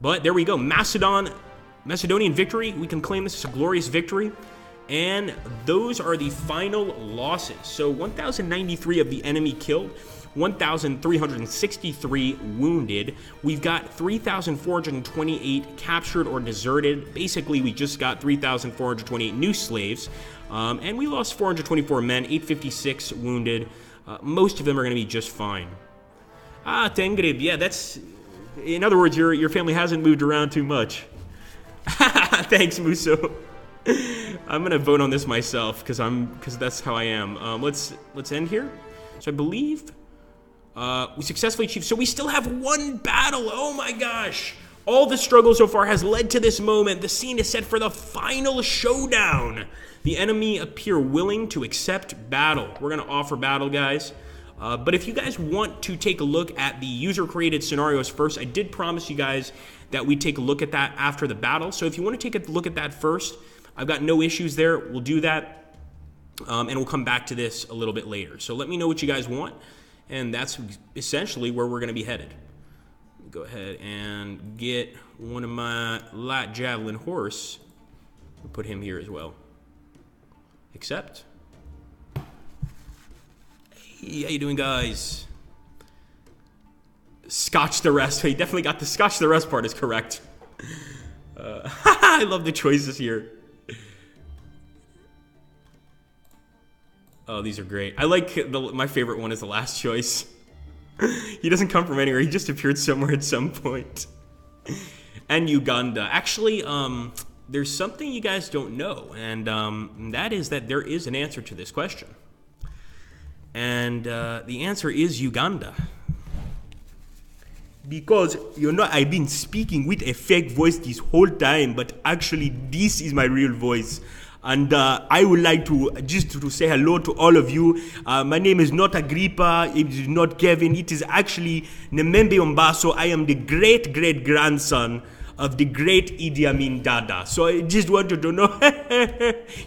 But there we go. Macedonian victory. We can claim this as a glorious victory. And those are the final losses. So 1,093 of the enemy killed, 1,363 wounded. We've got 3,428 captured or deserted. Basically, we just got 3,428 new slaves. And we lost 424 men, 856 wounded. Most of them are going to be just fine. Tengrib, yeah, that's... In other words, your family hasn't moved around too much. Thanks, Muso. I'm gonna vote on this myself because that's how I am. Let's end here. So I believe we successfully achieved. So we still have one battle. Oh my gosh! All the struggle so far has led to this moment. The scene is set for the final showdown. The enemy appear willing to accept battle. We're gonna offer battle, guys. But if you guys want to take a look at the user-created scenarios first, I did promise you guys that we'd take a look at that after the battle. So if you want to take a look at that first, I've got no issues there. We'll do that, and we'll come back to this a little bit later. So let me know what you guys want, and that's essentially where we're going to be headed. Go ahead and get one of my light javelin horse. We'll put him here as well. Accept. Hey, how you doing, guys? Scotch the rest. He definitely got the scotch the rest part is correct. I love the choices here. Oh, these are great. I like my favorite one is the last choice. He doesn't come from anywhere. He just appeared somewhere at some point. And Uganda. Actually, there's something you guys don't know, and that is that there is an answer to this question. And the answer is Uganda. Because, I've been speaking with a fake voice this whole time, but actually this is my real voice. And I would like to say hello to all of you. My name is not Agrippa, it is not Kevin, it is actually Nemembe Ombaso. I am the great-great-grandson of the great Idi Amin Dada. So I just wanted to know,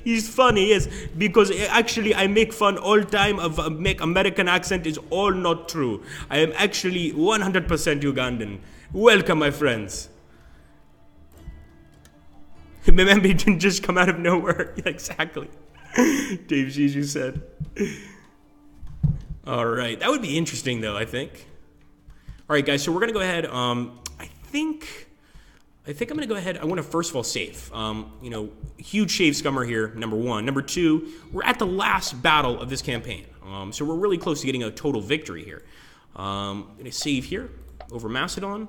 he's funny, yes, because actually I make fun all time of make American accent is all not true. I am actually 100% Ugandan. Welcome, my friends. Remember, it didn't just come out of nowhere. Exactly. Dave Zizou said. All right, that would be interesting, though, I think. All right, guys, so we're going to go ahead. I think I'm going to go ahead. I want to first of all save. Huge shave scummer here, number one. Number two, we're at the last battle of this campaign. So we're really close to getting a total victory here. I'm going to save here over Macedon.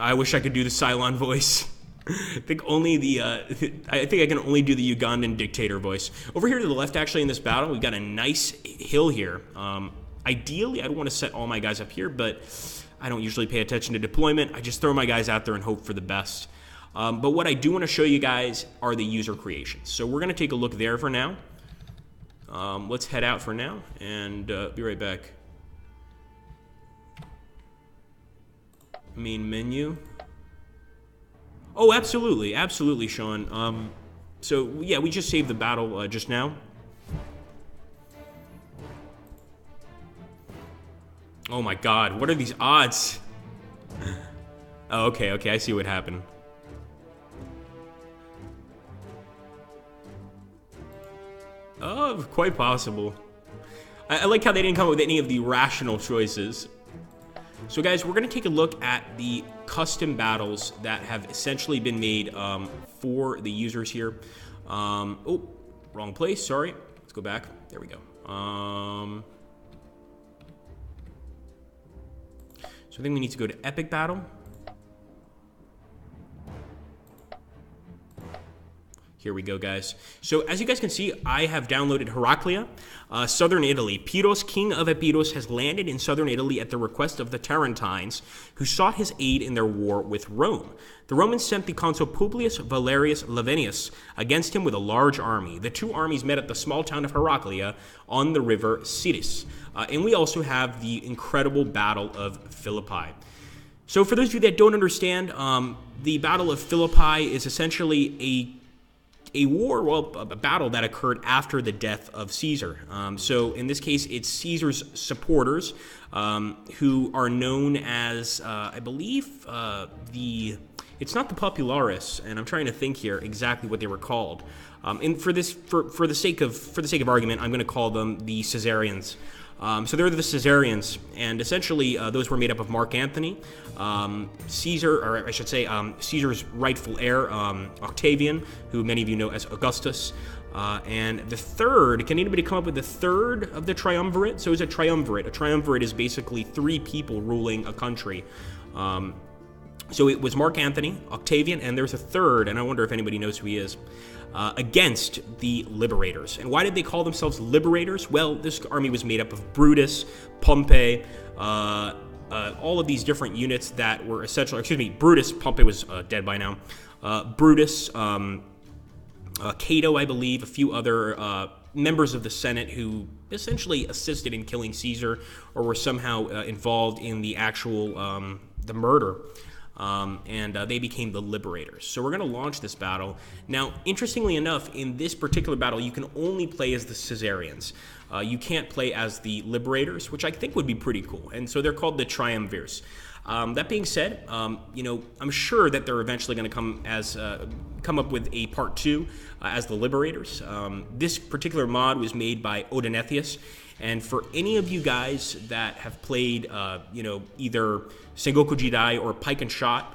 I wish I could do the Cylon voice. I think I can only do the Ugandan dictator voice. Over here to the left, actually, in this battle, we've got a nice hill here. Ideally, I'd want to set all my guys up here, but I don't usually pay attention to deployment. I just throw my guys out there and hope for the best. But what I do want to show you guys are the user creations. So we're going to take a look there for now. Let's head out for now and be right back. Main menu. Oh, absolutely. Absolutely, Sean. So, yeah, we just saved the battle just now. Oh my god, what are these odds? Oh, okay, I see what happened. Oh, quite possible. I like how they didn't come up with any of the rational choices. So guys, we're going to take a look at the custom battles that have essentially been made for the users here. Oh, wrong place, sorry. Let's go back. There we go. So I think we need to go to Epic Battle. Here we go, guys. So as you guys can see, I have downloaded Heraclea, southern Italy. Pyros, king of Epirus, has landed in southern Italy at the request of the Tarentines, who sought his aid in their war with Rome. The Romans sent the consul Publius Valerius Lavenius against him with a large army. The two armies met at the small town of Heraclea on the river Siris. And we also have the incredible Battle of Philippi. So for those of you that don't understand, the Battle of Philippi is essentially a war, well, a battle that occurred after the death of Caesar. So in this case, it's Caesar's supporters, who are known as, I believe, it's not the Popularis, and I'm trying to think here exactly what they were called. And for the sake of argument, I'm going to call them the Caesarians. So they're the Caesarians, and essentially those were made up of Mark Antony, Caesar, or I should say Caesar's rightful heir, Octavian, who many of you know as Augustus, and the third. Can anybody come up with the third of the triumvirate? So it's a triumvirate. A triumvirate is basically three people ruling a country. So it was Mark Antony, Octavian, and there's a third, and I wonder if anybody knows who he is, against the Liberators. And why did they call themselves Liberators? Well, this army was made up of Brutus, Pompey, all of these different units that were essential. Excuse me, Brutus. Pompey was dead by now. Brutus, Cato, I believe, a few other members of the Senate who essentially assisted in killing Caesar or were somehow involved in the actual the murder. And they became the Liberators. So we're going to launch this battle. Now, interestingly enough, in this particular battle, you can only play as the Caesarians. You can't play as the Liberators, which I think would be pretty cool. And so they're called the Triumvirs. That being said, you know, I'm sure that they're eventually going to come up with a part 2 as the Liberators. This particular mod was made by Odonatheus. And for any of you guys that have played, you know, either Sengoku Jidai or Pike and Shot,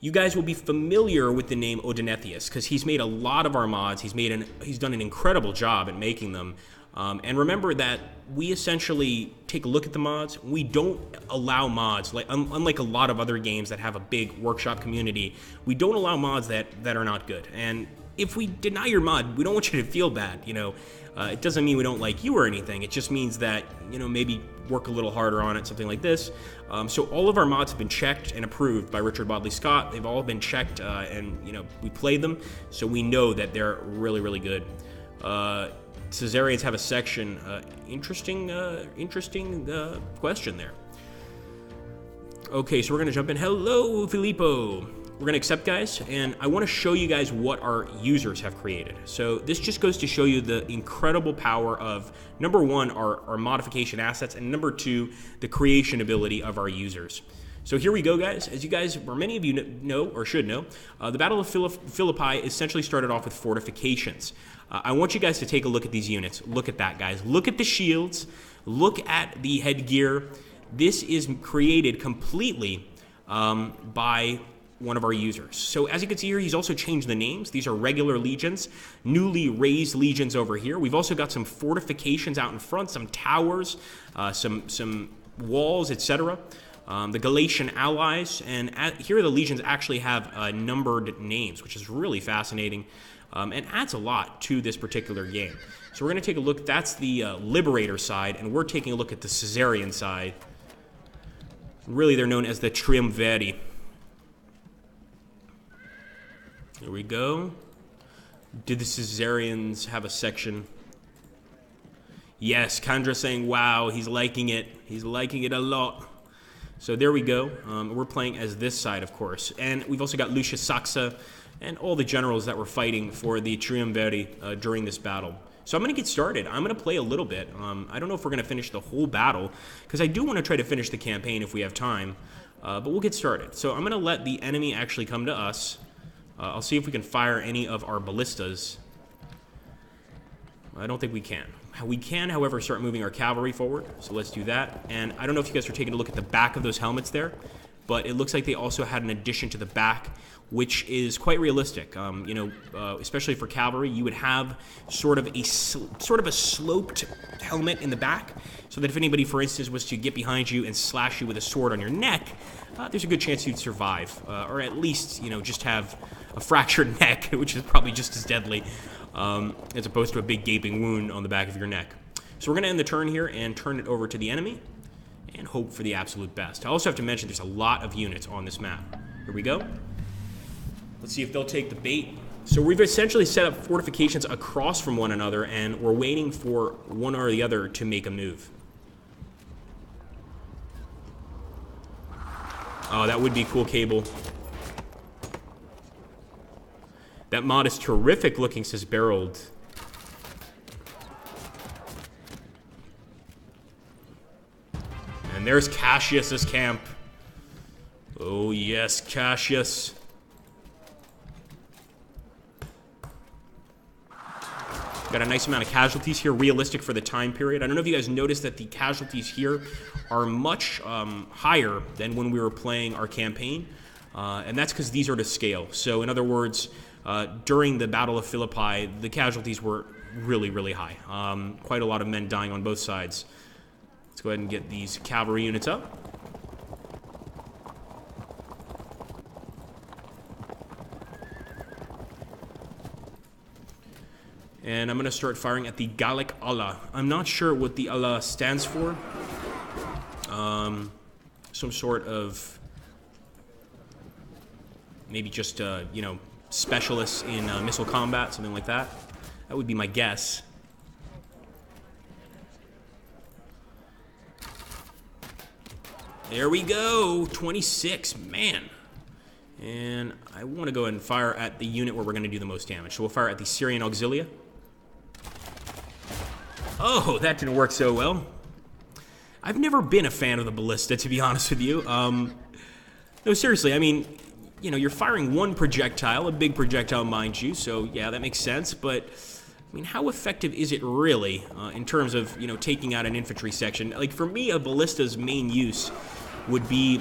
you guys will be familiar with the name Odonatheus because he's made a lot of our mods. He's done an incredible job at making them. And remember that we essentially take a look at the mods. We don't allow mods, like unlike a lot of other games that have a big workshop community, we don't allow mods that are not good. And if we deny your mod, we don't want you to feel bad, you know. It doesn't mean we don't like you or anything. It just means that, you know, maybe work a little harder on it, something like this. So all of our mods have been checked and approved by Richard Bodley Scott. They've all been checked, and, you know, we played them, so we know that they're really, really good. Caesarians have a section. Interesting question there. Okay, so we're going to jump in. Hello, Filippo. We're going to accept, guys, and I want to show you guys what our users have created. So this just goes to show you the incredible power of, number one, our modification assets, and number two, the creation ability of our users. So here we go, guys. As you guys, or many of you know or should know, the Battle of Philippi essentially started off with fortifications. I want you guys to take a look at these units. Look at that, guys. Look at the shields. Look at the headgear. This is created completely by one of our users. So as you can see here, he's also changed the names. These are regular legions, newly raised legions over here. We've also got some fortifications out in front, some towers, some walls, etc. The Galatian allies, and here the legions actually have numbered names, which is really fascinating and adds a lot to this particular game. So we're going to take a look. That's the Liberator side, and we're taking a look at the Caesarian side. Really, they're known as the Triumviri. Here we go. Did the Caesarians have a section? Yes, Kandra saying, wow, he's liking it. He's liking it a lot. So there we go. We're playing as this side, of course. And we've also got Lucius Saxa and all the generals that were fighting for the Triumviri during this battle. So I'm going to get started. I'm going to play a little bit. I don't know if we're going to finish the whole battle, because I do want to try to finish the campaign if we have time. But we'll get started. So I'm going to let the enemy actually come to us. I'll see if we can fire any of our ballistas. I don't think we can. We can, however, start moving our cavalry forward, so let's do that. And I don't know if you guys are taking a look at the back of those helmets there, but it looks like they also had an addition to the back, which is quite realistic. You know, especially for cavalry, you would have sort of a sloped helmet in the back, so that if anybody, for instance, was to get behind you and slash you with a sword on your neck, there's a good chance you'd survive, or at least, you know, just have a fractured neck, which is probably just as deadly as opposed to a big gaping wound on the back of your neck. So we're going to end the turn here and turn it over to the enemy and hope for the absolute best. I also have to mention there's a lot of units on this map. Here we go. Let's see if they'll take the bait. So we've essentially set up fortifications across from one another, and we're waiting for one or the other to make a move. Oh, that would be cool, Cable. That mod is terrific looking, says Barreled. And there's Cassius's camp. Oh yes, Cassius. Got a nice amount of casualties here, realistic for the time period. I don't know if you guys noticed that the casualties here are much higher than when we were playing our campaign. And that's because these are to scale. So in other words, during the Battle of Philippi, the casualties were really, really high. Quite a lot of men dying on both sides. Let's go ahead and get these cavalry units up. And I'm going to start firing at the Gallic Allah. I'm not sure what the Allah stands for. Some sort of, maybe just, you know, specialists in missile combat, something like that. That would be my guess. There we go, 26, man. And I want to go ahead and fire at the unit where we're going to do the most damage. So we'll fire at the Syrian Auxilia. Oh, that didn't work so well. I've never been a fan of the ballista, to be honest with you. No, seriously, I mean, you know, you're firing one projectile, a big projectile, mind you, so yeah, that makes sense, but I mean, how effective is it really in terms of, you know, taking out an infantry section? Like, for me, a ballista's main use would be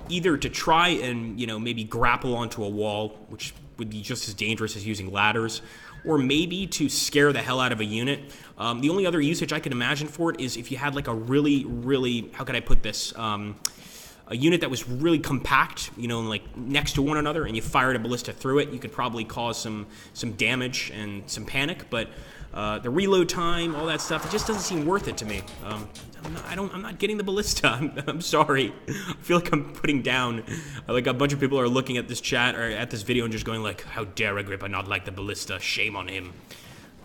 either to try and, you know, maybe grapple onto a wall, which would be just as dangerous as using ladders, or maybe to scare the hell out of a unit. The only other usage I could imagine for it is if you had like a really, really, how could I put this, a unit that was really compact, you know, like next to one another, and you fired a ballista through it, you could probably cause some damage and some panic, but the reload time, all that stuff, it just doesn't seem worth it to me. I'm not getting the ballista. I'm sorry. I feel like I'm putting down, like a bunch of people are looking at this chat or at this video and just going like, how dare Agrippa not like the ballista? Shame on him.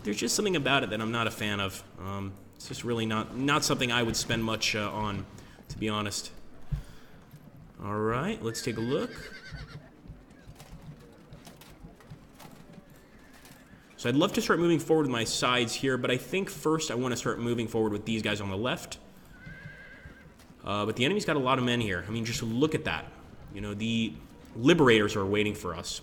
There's just something about it that I'm not a fan of. It's just really not something I would spend much on, to be honest. All right, let's take a look. So I'd love to start moving forward with my sides here, but I think first I want to start moving forward with these guys on the left. But the enemy's got a lot of men here. I mean, just look at that. You know, the liberators are waiting for us.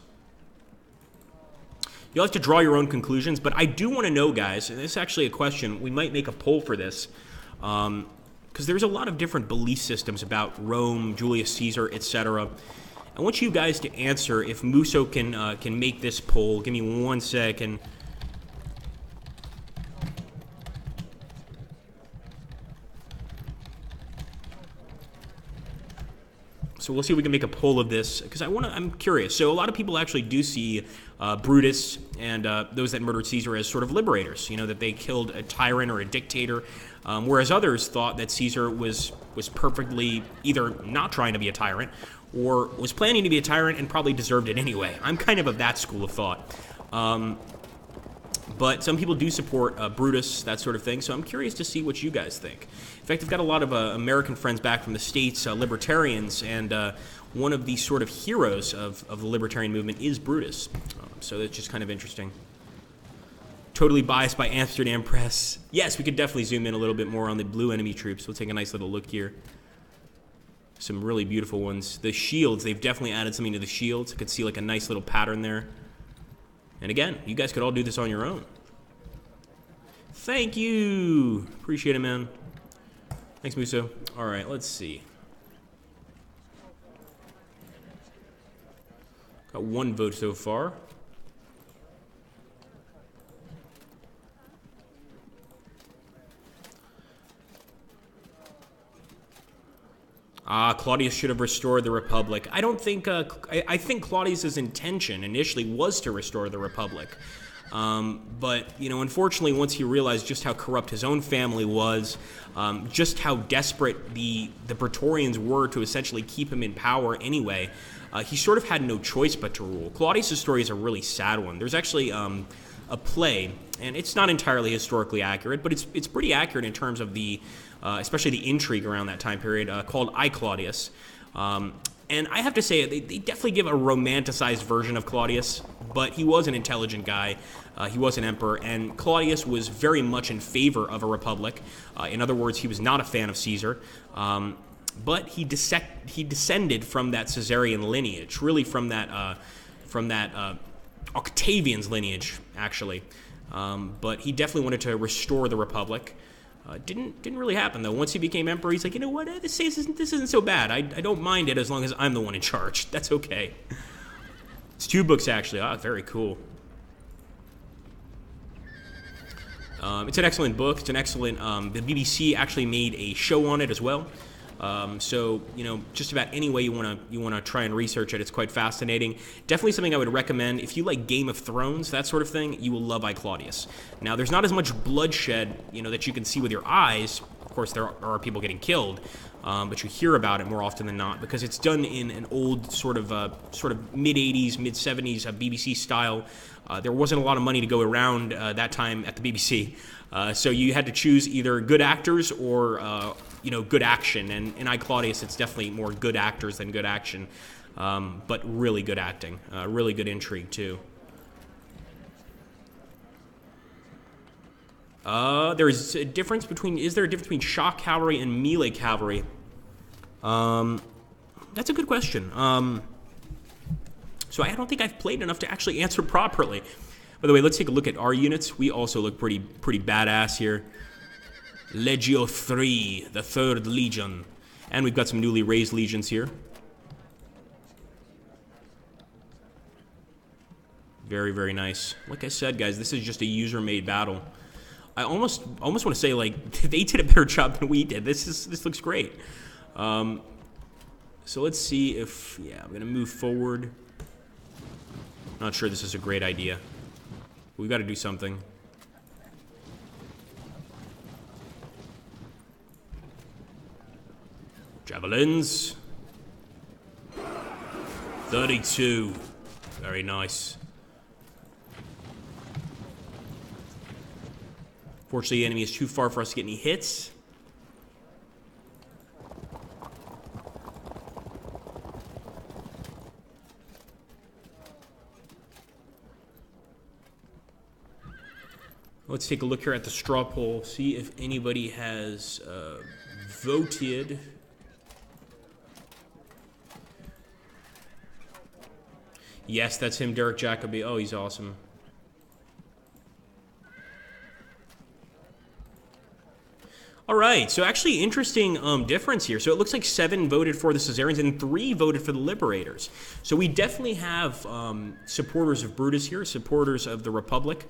You'll have to draw your own conclusions, but I do want to know, guys, and this is actually a question, we might make a poll for this, because there's a lot of different belief systems about Rome, Julius Caesar, etc. I want you guys to answer if Musso can make this poll. Give me 1 second. So we'll see if we can make a poll of this, because I'm curious. So a lot of people actually do see Brutus and those that murdered Caesar as sort of liberators, you know, that they killed a tyrant or a dictator, whereas others thought that Caesar was perfectly either not trying to be a tyrant or was planning to be a tyrant and probably deserved it anyway. I'm kind of that school of thought. But some people do support Brutus, that sort of thing, so I'm curious to see what you guys think. In fact, I've got a lot of American friends back from the States, libertarians, and one of the sort of heroes of the libertarian movement is Brutus. So that's just kind of interesting. Totally biased by Amsterdam Press. Yes, we could definitely zoom in a little bit more on the blue enemy troops. We'll take a nice little look here. Some really beautiful ones. The shields, they've definitely added something to the shields. I could see like a nice little pattern there. And again, you guys could all do this on your own. Thank you. Appreciate it, man. Thanks, Muso. All right, let's see. Got one vote so far. Claudius should have restored the Republic. I don't think, I think Claudius's intention initially was to restore the Republic. But, you know, unfortunately, once he realized just how corrupt his own family was, just how desperate the Praetorians were to essentially keep him in power anyway, he sort of had no choice but to rule. Claudius' story is a really sad one. There's actually a play, and it's not entirely historically accurate, but it's pretty accurate in terms of the, especially the intrigue around that time period, called I, Claudius. And I have to say, they definitely give a romanticized version of Claudius, but he was an intelligent guy. He was an emperor, and Claudius was very much in favor of a republic. In other words, he was not a fan of Caesar, but he descended from that Caesarian lineage, really from that Octavian's lineage, actually. But he definitely wanted to restore the republic. Didn't really happen, though. Once he became emperor, he's like, you know what, this isn't so bad. I don't mind it as long as I'm the one in charge. That's okay. It's 2 books, actually. Very cool. It's an excellent book. It's an excellent, the BBC actually made a show on it as well. So, you know, just about any way you wanna try and research it, it's quite fascinating. Definitely something I would recommend. If you like Game of Thrones, that sort of thing, you will love I, Claudius. Now, there's not as much bloodshed, you know, that you can see with your eyes. Of course, there are people getting killed, but you hear about it more often than not because it's done in an old sort of mid-'80s, mid-'70s BBC style. There wasn't a lot of money to go around that time at the BBC, so you had to choose either good actors or you know, good action. And in I, Claudius, it's definitely more good actors than good action, but really good acting, really good intrigue too. There's a difference between, is there a difference between shock cavalry and melee cavalry? That's a good question. So I don't think I've played enough to actually answer properly. By the way, let's take a look at our units. We also look pretty badass here. Legio 3, the 3rd Legion. And we've got some newly raised legions here. Very, very nice. Like I said, guys, this is just a user-made battle. I almost want to say, like, they did a better job than we did. This looks great. So let's see if, yeah, I'm going to move forward. Not sure this is a great idea. We've got to do something. Javelins. 32. Very nice. Fortunately, the enemy is too far for us to get any hits. Let's take a look here at the straw poll, see if anybody has voted. Yes, that's him, Derek Jacoby. Oh, he's awesome. All right, so actually interesting difference here. So it looks like 7 voted for the Caesarians and 3 voted for the Liberators. So we definitely have supporters of Brutus here, supporters of the Republic,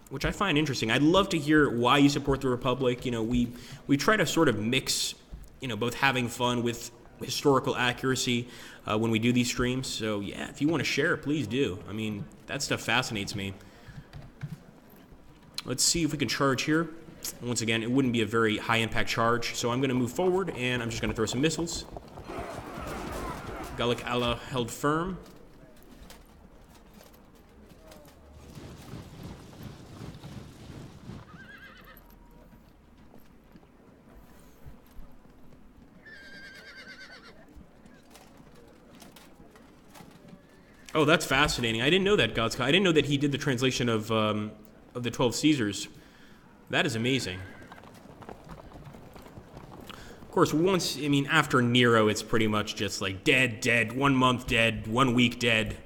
which I find interesting. I'd love to hear why you support the Republic. You know, we try to sort of mix, you know, both having fun with historical accuracy when we do these streams. So yeah, if you want to share, please do. I mean, that stuff fascinates me. Let's see if we can charge here. Once again, it wouldn't be a very high impact charge, so I'm going to move forward and I'm just going to throw some missiles. Gallic Allah held firm. Oh, that's fascinating. I didn't know that, God's. I didn't know that he did the translation of the 12 Caesars. That is amazing. Of course, once, I mean, after Nero, it's pretty much just like dead, dead, 1 month dead, 1 week dead,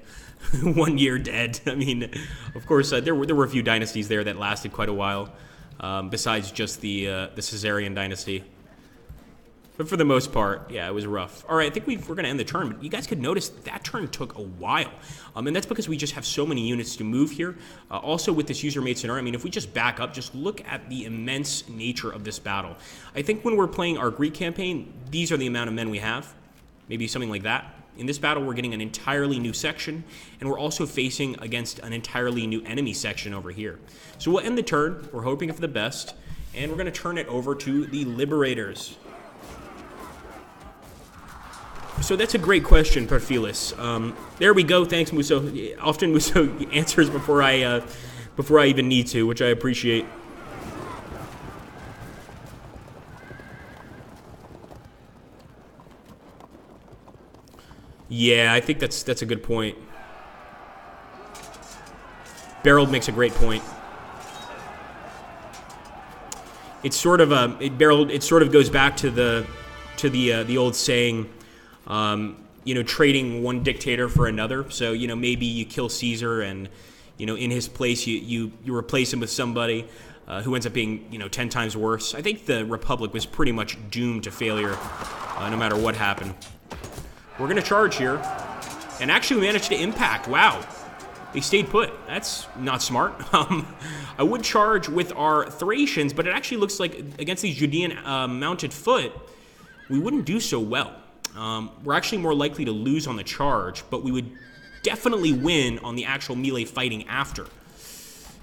1 year dead. I mean, of course, there were a few dynasties there that lasted quite a while. besides just the Caesarian dynasty. But for the most part, yeah, it was rough. All right, I think we're going to end the turn, but you guys could notice that turn took a while. And that's because we just have so many units to move here. Also, with this user-made scenario, I mean, if we just back up, just look at the immense nature of this battle. I think when we're playing our Greek campaign, these are the amount of men we have. Maybe something like that. In this battle, we're getting an entirely new section, and we're also facing against an entirely new enemy section over here. So we'll end the turn. We're hoping for the best, and we're going to turn it over to the Liberators. So that's a great question, Perfilis. There we go. Thanks, Muso. Often Muso answers before I even need to, which I appreciate. Yeah, I think that's a good point. Beryl makes a great point. It's sort of it sort of goes back to the old saying. You know, trading one dictator for another. So, you know, maybe you kill Caesar and, you know, in his place you replace him with somebody who ends up being, you know, 10 times worse. I think the Republic was pretty much doomed to failure no matter what happened. We're going to charge here. And actually we managed to impact. Wow. They stayed put. That's not smart. I would charge with our Thracians, but it actually looks like against these Judean mounted foot, we wouldn't do so well. We're actually more likely to lose on the charge, but we would definitely win on the actual melee fighting after.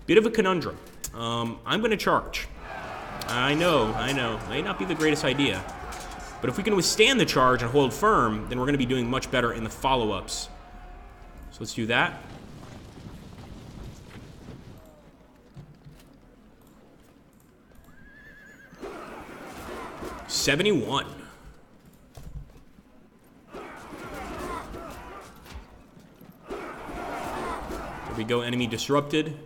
Bit of a conundrum. I'm going to charge. I know. May not be the greatest idea. But if we can withstand the charge and hold firm, then we're going to be doing much better in the follow-ups. So let's do that. $71. We go enemy disrupted.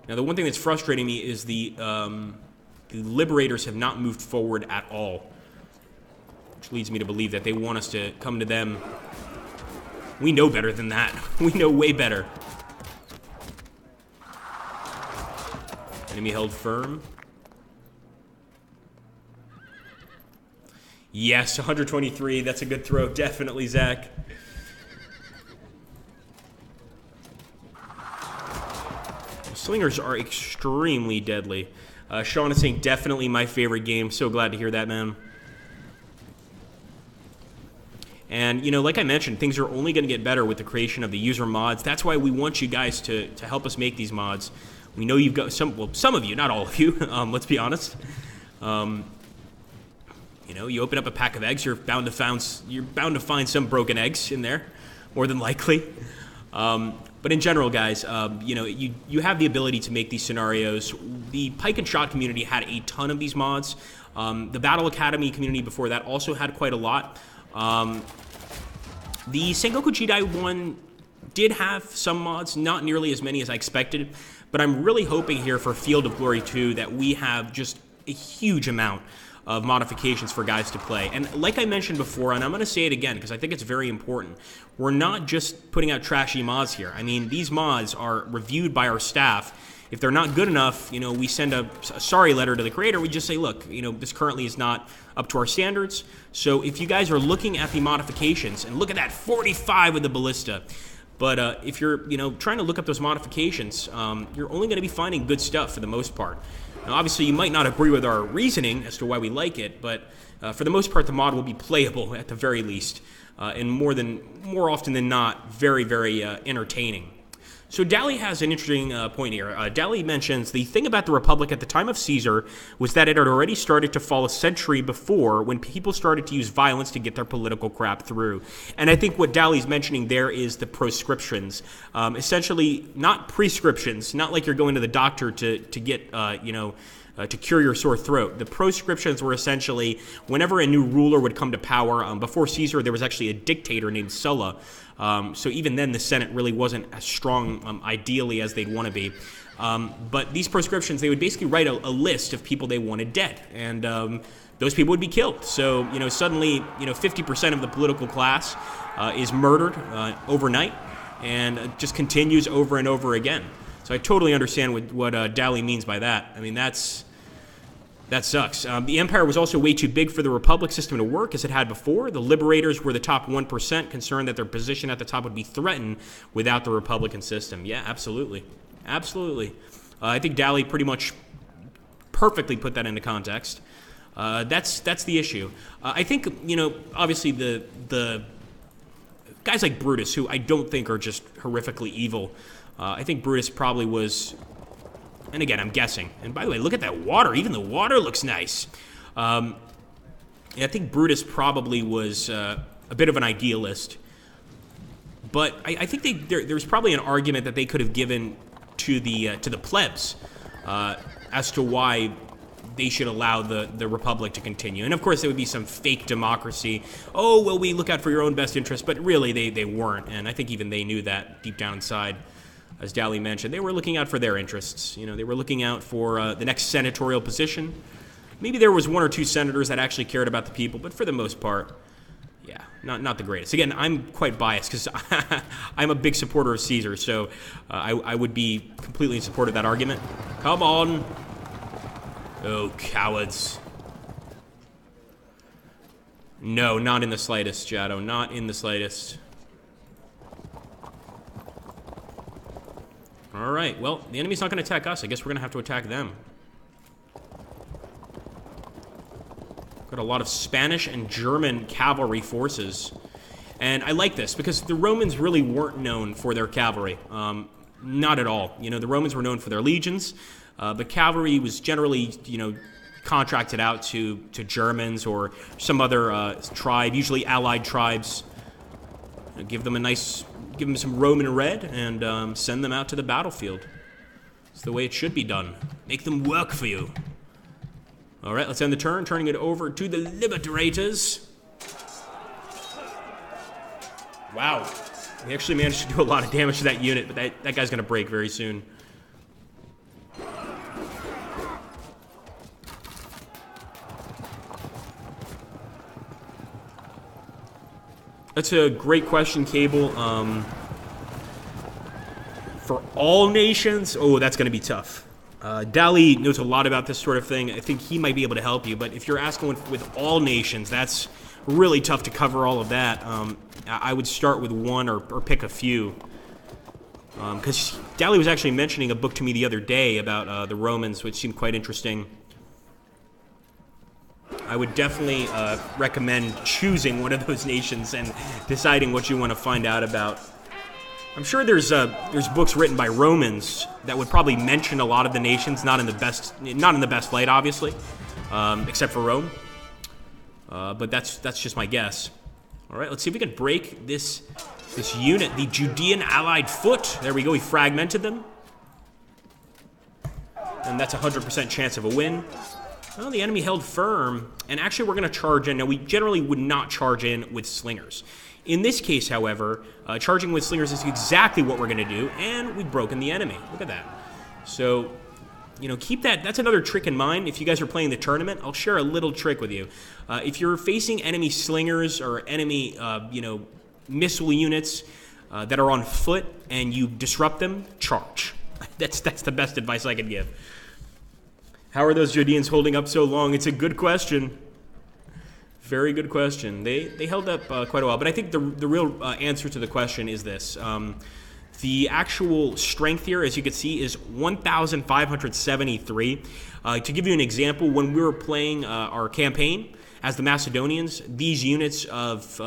Now the one thing that's frustrating me is the Liberators have not moved forward at all, which leads me to believe that they want us to come to them. We know better than that. We know way better. Enemy held firm. Yes, 123. That's a good throw. Definitely, Zach. Slingers are extremely deadly. Sean is saying definitely my favorite game. So glad to hear that, man. And, you know, like I mentioned, things are only going to get better with the creation of the user mods. That's why we want you guys to help us make these mods. We know you've got some of you, not all of you, let's be honest. You know, you open up a pack of eggs, you're bound to find some broken eggs in there, more than likely. But in general, guys, you know, you have the ability to make these scenarios. The Pike and Shot community had a ton of these mods. The Battle Academy community before that also had quite a lot. The Sengoku Jidai one did have some mods, not nearly as many as I expected, but I'm really hoping here for Field of Glory 2 that we have just a huge amount of modifications for guys to play. And like I mentioned before, and I'm going to say it again because I think it's very important, we're not just putting out trashy mods here. I mean, these mods are reviewed by our staff. If they're not good enough, you know, we send a sorry letter to the creator. We just say, look, you know, this currently is not up to our standards. So if you guys are looking at the modifications, and look at that, 45 with the ballista. But if you're, you know, trying to look up those modifications, you're only going to be finding good stuff for the most part. Now, obviously, you might not agree with our reasoning as to why we like it, but for the most part, the mod will be playable at the very least, and more often than not, very, very entertaining. So Dally has an interesting point here. Dally mentions the thing about the Republic at the time of Caesar was that it had already started to fall a century before when people started to use violence to get their political crap through. And I think what Dally's mentioning there is the proscriptions. Essentially, not prescriptions, not like you're going to the doctor to get, you know, to cure your sore throat. The proscriptions were essentially whenever a new ruler would come to power. Before Caesar, there was actually a dictator named Sulla. So even then, the Senate really wasn't as strong, ideally, as they'd want to be. But these proscriptions, they would basically write a list of people they wanted dead, and those people would be killed. So, you know, suddenly, you know, 50% of the political class is murdered overnight. and it just continues over and over again. So I totally understand what Dally means by that. I mean, that sucks. The Empire was also way too big for the Republic system to work as it had before. The Liberators were the top 1%, concerned that their position at the top would be threatened without the Republican system. Yeah, absolutely. Absolutely. I think Dally pretty much perfectly put that into context. That's the issue. I think, obviously the guys like Brutus, who I don't think are just horrifically evil, I think Brutus probably was, and again, I'm guessing. And by the way, look at that water. Even the water looks nice. I think Brutus probably was a bit of an idealist. But I think there's probably an argument that they could have given to the plebs as to why they should allow the Republic to continue. And of course, there would be some fake democracy. Oh, well, we look out for your own best interest. But really, they weren't. And I think even they knew that deep down inside. As Dally mentioned, they were looking out for their interests. They were looking out for the next senatorial position. Maybe there was one or two senators that actually cared about the people, but for the most part, yeah, not the greatest. Again, I'm quite biased because I'm a big supporter of Caesar, so I would be completely in support of that argument. Come on. Oh, cowards. No, not in the slightest, Jado. Not in the slightest. All right, well, the enemy's not going to attack us. I guess we're going to have to attack them. Got a lot of Spanish and German cavalry forces. And I like this because the Romans really weren't known for their cavalry. Not at all. The Romans were known for their legions, but cavalry was generally, contracted out to Germans or some other tribe, usually allied tribes. Give them some Roman red and send them out to the battlefield. It's the way it should be done. Make them work for you. All right, let's end the turn, turning it over to the Liberators. Wow. We actually managed to do a lot of damage to that unit, but that guy's going to break very soon. That's a great question, Cable. For all nations, oh, that's going to be tough. Dally knows a lot about this sort of thing. I think he might be able to help you, but if you're asking with all nations, that's really tough to cover all of that. I would start with one or pick a few. Because Dally was actually mentioning a book to me the other day about the Romans, which seemed quite interesting. I would definitely recommend choosing one of those nations and deciding what you want to find out about. I'm sure there's books written by Romans that would probably mention a lot of the nations, not in the best light, obviously, except for Rome. But that's just my guess. All right, let's see if we can break this unit, the Judean Allied Foot. There we go. We fragmented them, and that's a 100% chance of a win. Well, the enemy held firm, and actually we're going to charge in. Now, we generally would not charge in with slingers. In this case, however, charging with slingers is exactly what we're going to do, and we've broken the enemy. Look at that. So, keep that. That's another trick in mind. If you guys are playing the tournament, I'll share a little trick with you. If you're facing enemy slingers or enemy, missile units that are on foot and you disrupt them, charge. That's the best advice I can give. How are those Judeans holding up so long? It's a good question. Very good question. They held up quite a while, but I think the real answer to the question is this. The actual strength here, as you can see, is 1,573. To give you an example, when we were playing our campaign as the Macedonians, these units of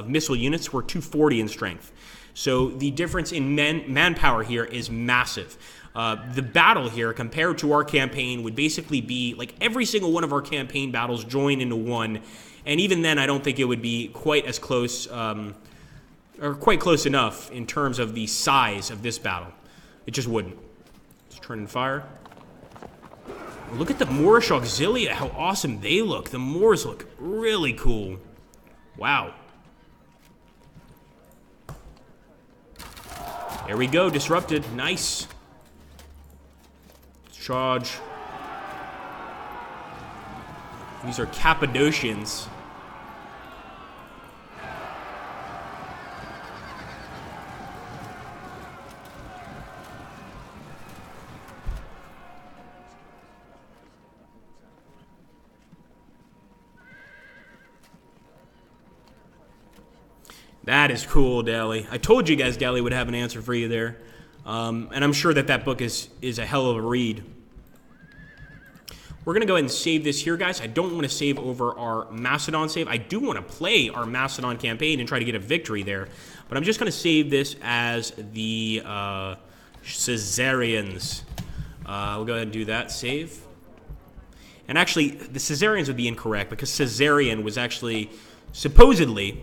missile units were 240 in strength. So the difference in manpower here is massive. The battle here, compared to our campaign, would basically be like every single one of our campaign battles joined into one. And even then, I don't think it would be quite as close, or quite close enough in terms of the size of this battle. It just wouldn't. Let's turn and fire. Look at the Moorish Auxilia, how awesome they look. The Moors look really cool. Wow. There we go, disrupted. Nice. Let's charge. These are Cappadocians. That is cool, Dally. I told you guys Dally would have an answer for you there. And I'm sure that book is a hell of a read. We're going to go ahead and save this here, guys. I don't want to save over our Macedon save. I do want to play our Macedon campaign and try to get a victory there. But I'm just going to save this as the Caesarians. We'll go ahead and do that. Save. And actually, the Caesarians would be incorrect because Caesarion was actually supposedly,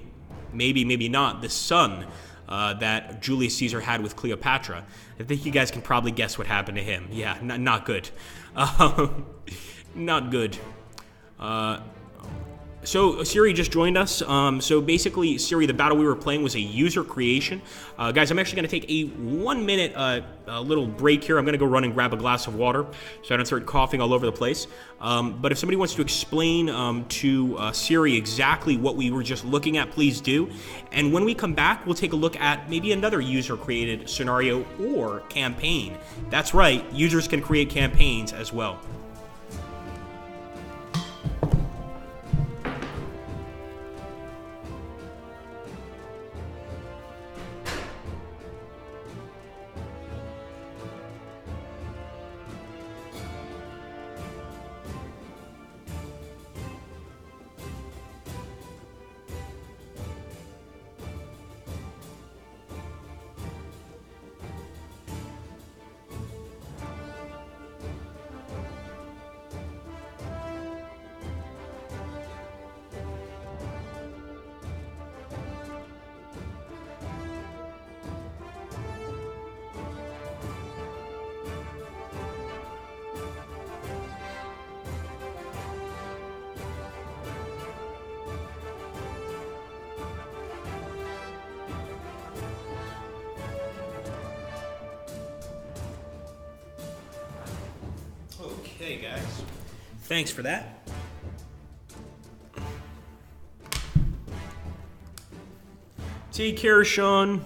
maybe not, the son that Julius Caesar had with Cleopatra. I think you guys can probably guess what happened to him. Yeah, not good. Not good. So Siri just joined us. So basically, Siri, the battle we were playing was a user creation. Guys, I'm actually going to take a 1 minute little break here. I'm going to go run and grab a glass of water so I don't start coughing all over the place. But if somebody wants to explain to Siri exactly what we were just looking at, please do. And when we come back, we'll take a look at maybe another user-created scenario or campaign. That's right, users can create campaigns as well. Okay, guys. Thanks for that. Take care, Sean.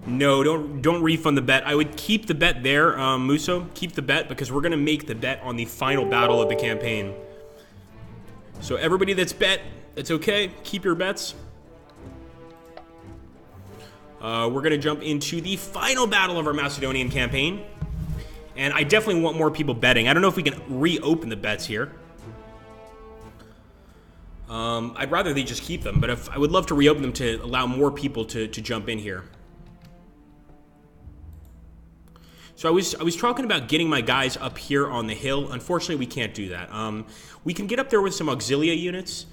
No, don't refund the bet. I would keep the bet there, Muso. Keep the bet because we're gonna make the bet on the final battle of the campaign. So everybody that's bet, it's okay. Keep your bets. We're going to jump into the final battle of our Macedonian campaign. And I definitely want more people betting. I don't know if we can reopen the bets here. I'd rather they just keep them, but I would love to reopen them to allow more people to jump in here. So I was talking about getting my guys up here on the hill. Unfortunately, we can't do that. We can get up there with some auxilia units.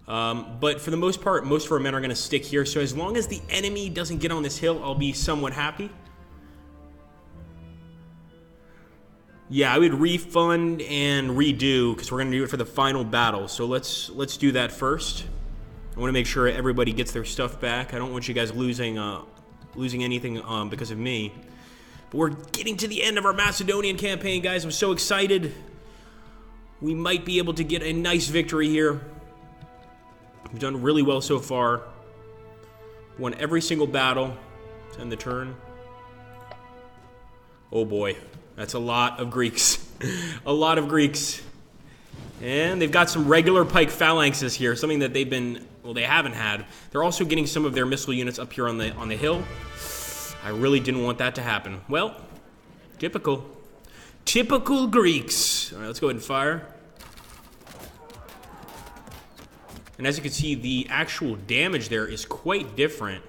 But for the most part, most of our men are going to stick here. So as long as the enemy doesn't get on this hill, I'll be somewhat happy. Yeah, I would refund and redo because we're going to do it for the final battle. So let's do that first. I want to make sure everybody gets their stuff back. I don't want you guys losing anything because of me. But we're getting to the end of our Macedonian campaign, guys. I'm so excited. We might be able to get a nice victory here. We've done really well so far. Won every single battle. Let's end the turn. Oh boy, that's a lot of Greeks. A lot of Greeks. And they've got some regular pike phalanxes here, something that they haven't had. They're also getting some of their missile units up here on the hill. I really didn't want that to happen. Well, typical. Typical Greeks. All right, let's go ahead and fire. And as you can see, the actual damage there is quite different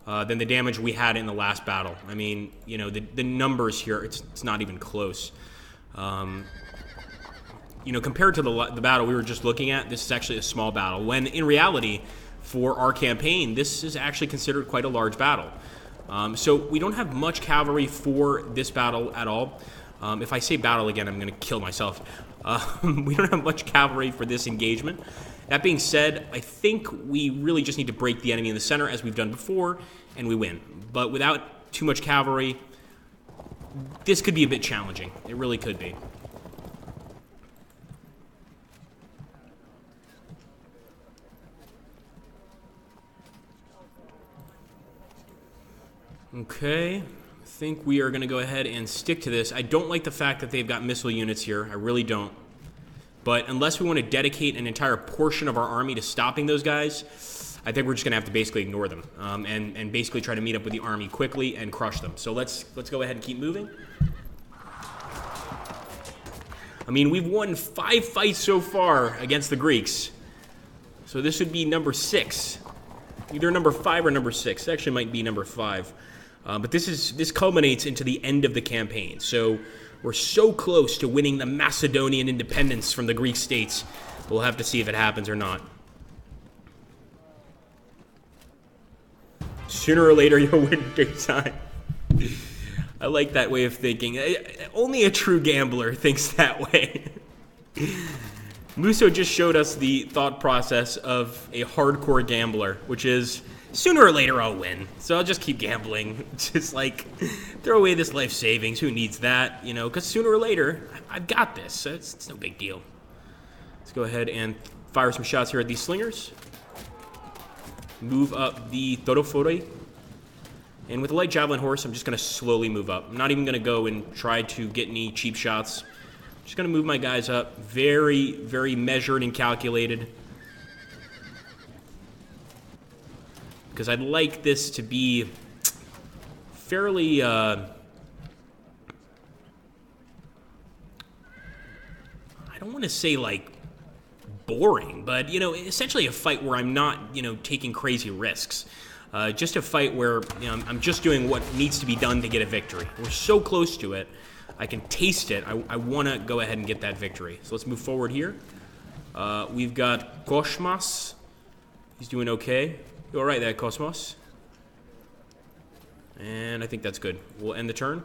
than the damage we had in the last battle. I mean, you know, the numbers here, it's not even close. You know, compared to the battle we were just looking at, this is actually a small battle. When in reality, for our campaign, this is actually considered quite a large battle. So we don't have much cavalry for this battle at all. If I say battle again, I'm going to kill myself. We don't have much cavalry for this engagement. That being said, I think we really just need to break the enemy in the center as we've done before, and we win. But without too much cavalry, this could be a bit challenging. It really could be. Okay, I think we are going to go ahead and stick to this. I don't like the fact that they've got missile units here. I really don't. But unless we want to dedicate an entire portion of our army to stopping those guys, I think we're just going to have to basically ignore them and basically try to meet up with the army quickly and crush them. So let's go ahead and keep moving. I mean, we've won 5 fights so far against the Greeks. So this would be number 6. Either number 5 or number 6. It actually might be number 5. But this culminates into the end of the campaign. So we're so close to winning the Macedonian independence from the Greek states. We'll have to see if it happens or not. Sooner or later, you'll win big time. I like that way of thinking. Only a true gambler thinks that way. Musso just showed us the thought process of a hardcore gambler, which is, sooner or later I'll win, so I'll just keep gambling. Just like, throw away this life savings, who needs that, you know, because sooner or later, I've got this, so it's no big deal. Let's go ahead and fire some shots here at these slingers. Move up the Torofore. And with the light javelin horse, I'm just going to slowly move up. I'm not even going to go and try to get any cheap shots. I'm just going to move my guys up. Very, very measured and calculated. Because I'd like this to be fairly... I don't want to say, like, boring, but, you know, essentially a fight where I'm not, you know, taking crazy risks. Just a fight where, you know, I'm just doing what needs to be done to get a victory. We're so close to it. I can taste it. I want to go ahead and get that victory. So let's move forward here. We've got Kosmas. He's doing okay. You all right there, Kosmos? And I think that's good. We'll end the turn.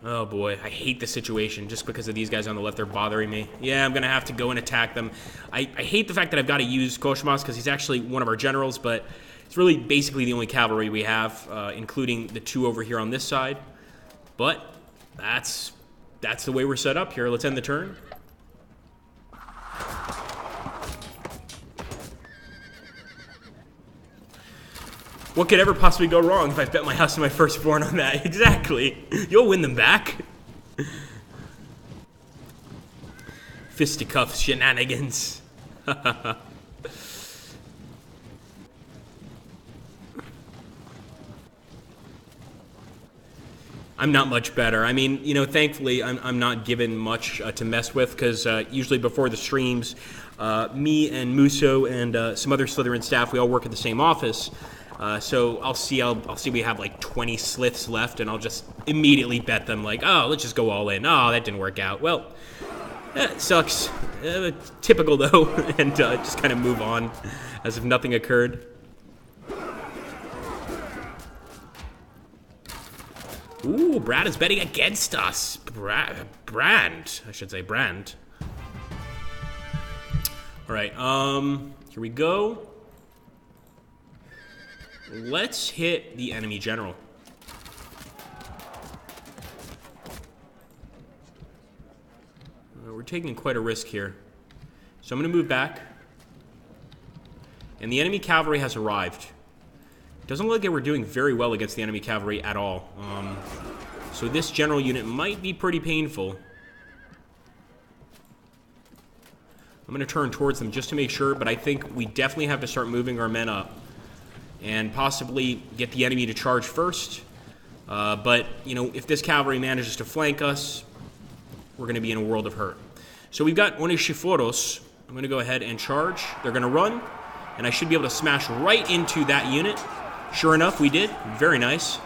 Oh boy, I hate the situation just because of these guys on the left. They're bothering me. Yeah, I'm going to have to go and attack them. I hate the fact that I've got to use Kosmas because he's actually one of our generals, but it's really basically the only cavalry we have, including the 2 over here on this side. But that's the way we're set up here. Let's end the turn. What could ever possibly go wrong if I bet my house and my firstborn on that? Exactly. You'll win them back. Fisticuffs shenanigans. I'm not much better. I mean, you know, thankfully, I'm not given much to mess with because usually before the streams, me and Musso and some other Slytherin staff, we all work at the same office. So I'll see we have like 20 sliths left, and I'll just immediately bet them like, oh, let's just go all in. Oh, that didn't work out. Well, it sucks. Typical though, and just kind of move on as if nothing occurred. Ooh, Brad is betting against us. Brand, I should say Brand. All right, here we go. Let's hit the enemy general. We're taking quite a risk here. So I'm going to move back. And the enemy cavalry has arrived. Doesn't look like we're doing very well against the enemy cavalry at all. So this general unit might be pretty painful. I'm going to turn towards them just to make sure, but I think we definitely have to start moving our men up and possibly get the enemy to charge first. But, you know, if this cavalry manages to flank us, we're going to be in a world of hurt. So we've got Onishiforos. I'm going to go ahead and charge. They're going to run, and I should be able to smash right into that unit. Sure enough, we did. Very nice.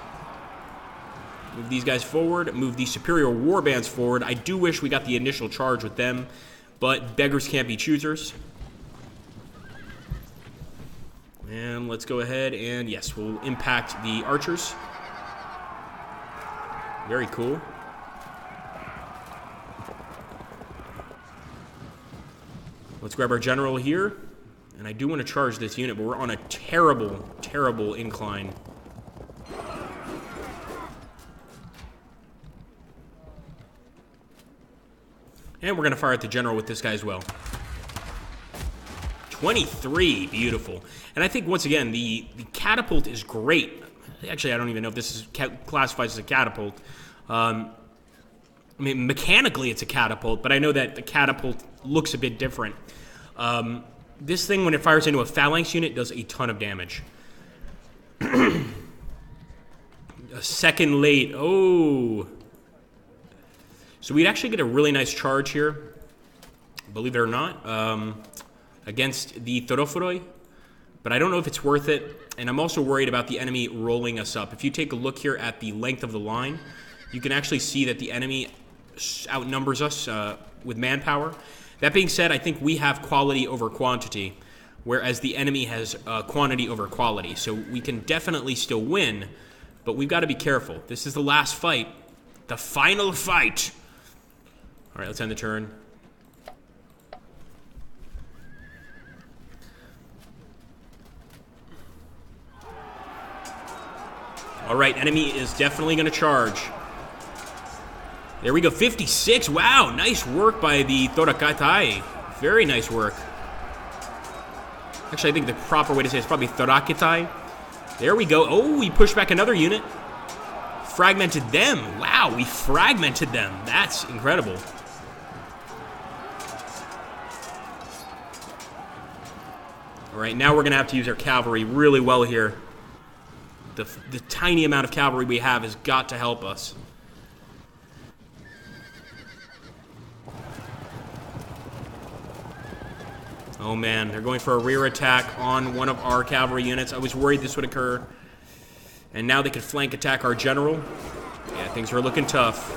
Move these guys forward. Move the superior warbands forward. I do wish we got the initial charge with them, but beggars can't be choosers. And let's go ahead and, yes, we'll impact the archers. Very cool. Let's grab our general here. And I do want to charge this unit, but we're on a terrible, terrible incline. And we're going to fire at the general with this guy as well. 23, beautiful. And I think, once again, the catapult is great. Actually, I don't even know if this is classified as a catapult. I mean, mechanically it's a catapult, but I know that the catapult looks a bit different. This thing, when it fires into a phalanx unit, does a ton of damage. A second late. Oh. So we'd actually get a really nice charge here, believe it or not, against the Thorophoroi. But I don't know if it's worth it. And I'm also worried about the enemy rolling us up. If you take a look here at the length of the line, you can actually see that the enemy outnumbers us with manpower. That being said, I think we have quality over quantity, whereas the enemy has quantity over quality. So we can definitely still win, but we've got to be careful. This is the last fight, the final fight. All right, let's end the turn. All right, enemy is definitely going to charge. There we go, 56. Wow, nice work by the Thorakitai. Very nice work. Actually, I think the proper way to say it is probably Thorakitai. There we go. Oh, we pushed back another unit. Fragmented them. Wow, we fragmented them. That's incredible. All right, now we're going to have to use our cavalry really well here. The tiny amount of cavalry we have has got to help us. Oh man, they're going for a rear attack on one of our cavalry units. I was worried this would occur. And now they could flank attack our general. Yeah, things are looking tough.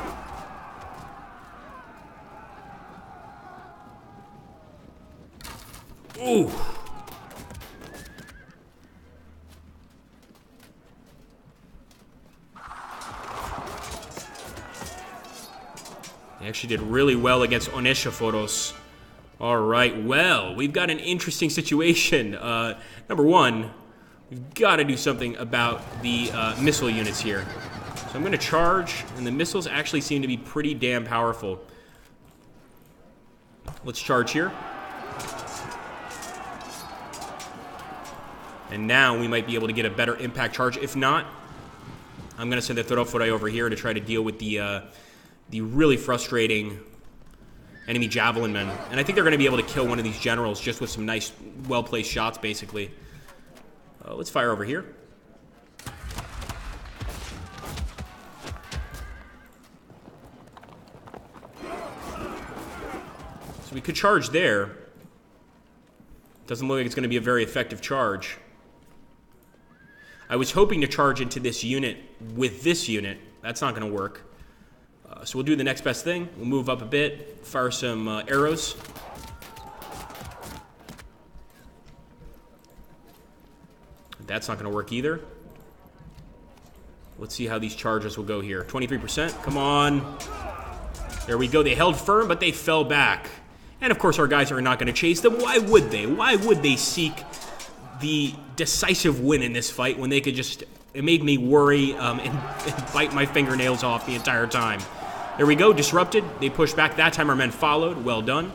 Ooh. They actually did really well against Oneshaphoros. All right, well, we've got an interesting situation. Number one, we've got to do something about the missile units here. So I'm going to charge, and the missiles actually seem to be pretty damn powerful. Let's charge here. And now we might be able to get a better impact charge. If not, I'm going to send the Thorophoroi over here to try to deal with the really frustrating enemy javelin men. And I think they're going to be able to kill one of these generals just with some nice, well-placed shots, basically. Let's fire over here. So we could charge there. Doesn't look like it's going to be a very effective charge. I was hoping to charge into this unit with this unit. That's not going to work. So we'll do the next best thing. We'll move up a bit, fire some arrows. That's not going to work either. Let's see how these charges will go here. 23%, come on. There we go, they held firm, but they fell back. And of course our guys are not going to chase them. Why would they? Why would they seek the decisive win in this fight when they could just... It made me worry and bite my fingernails off the entire time. There we go, disrupted. They pushed back. That time our men followed. Well done.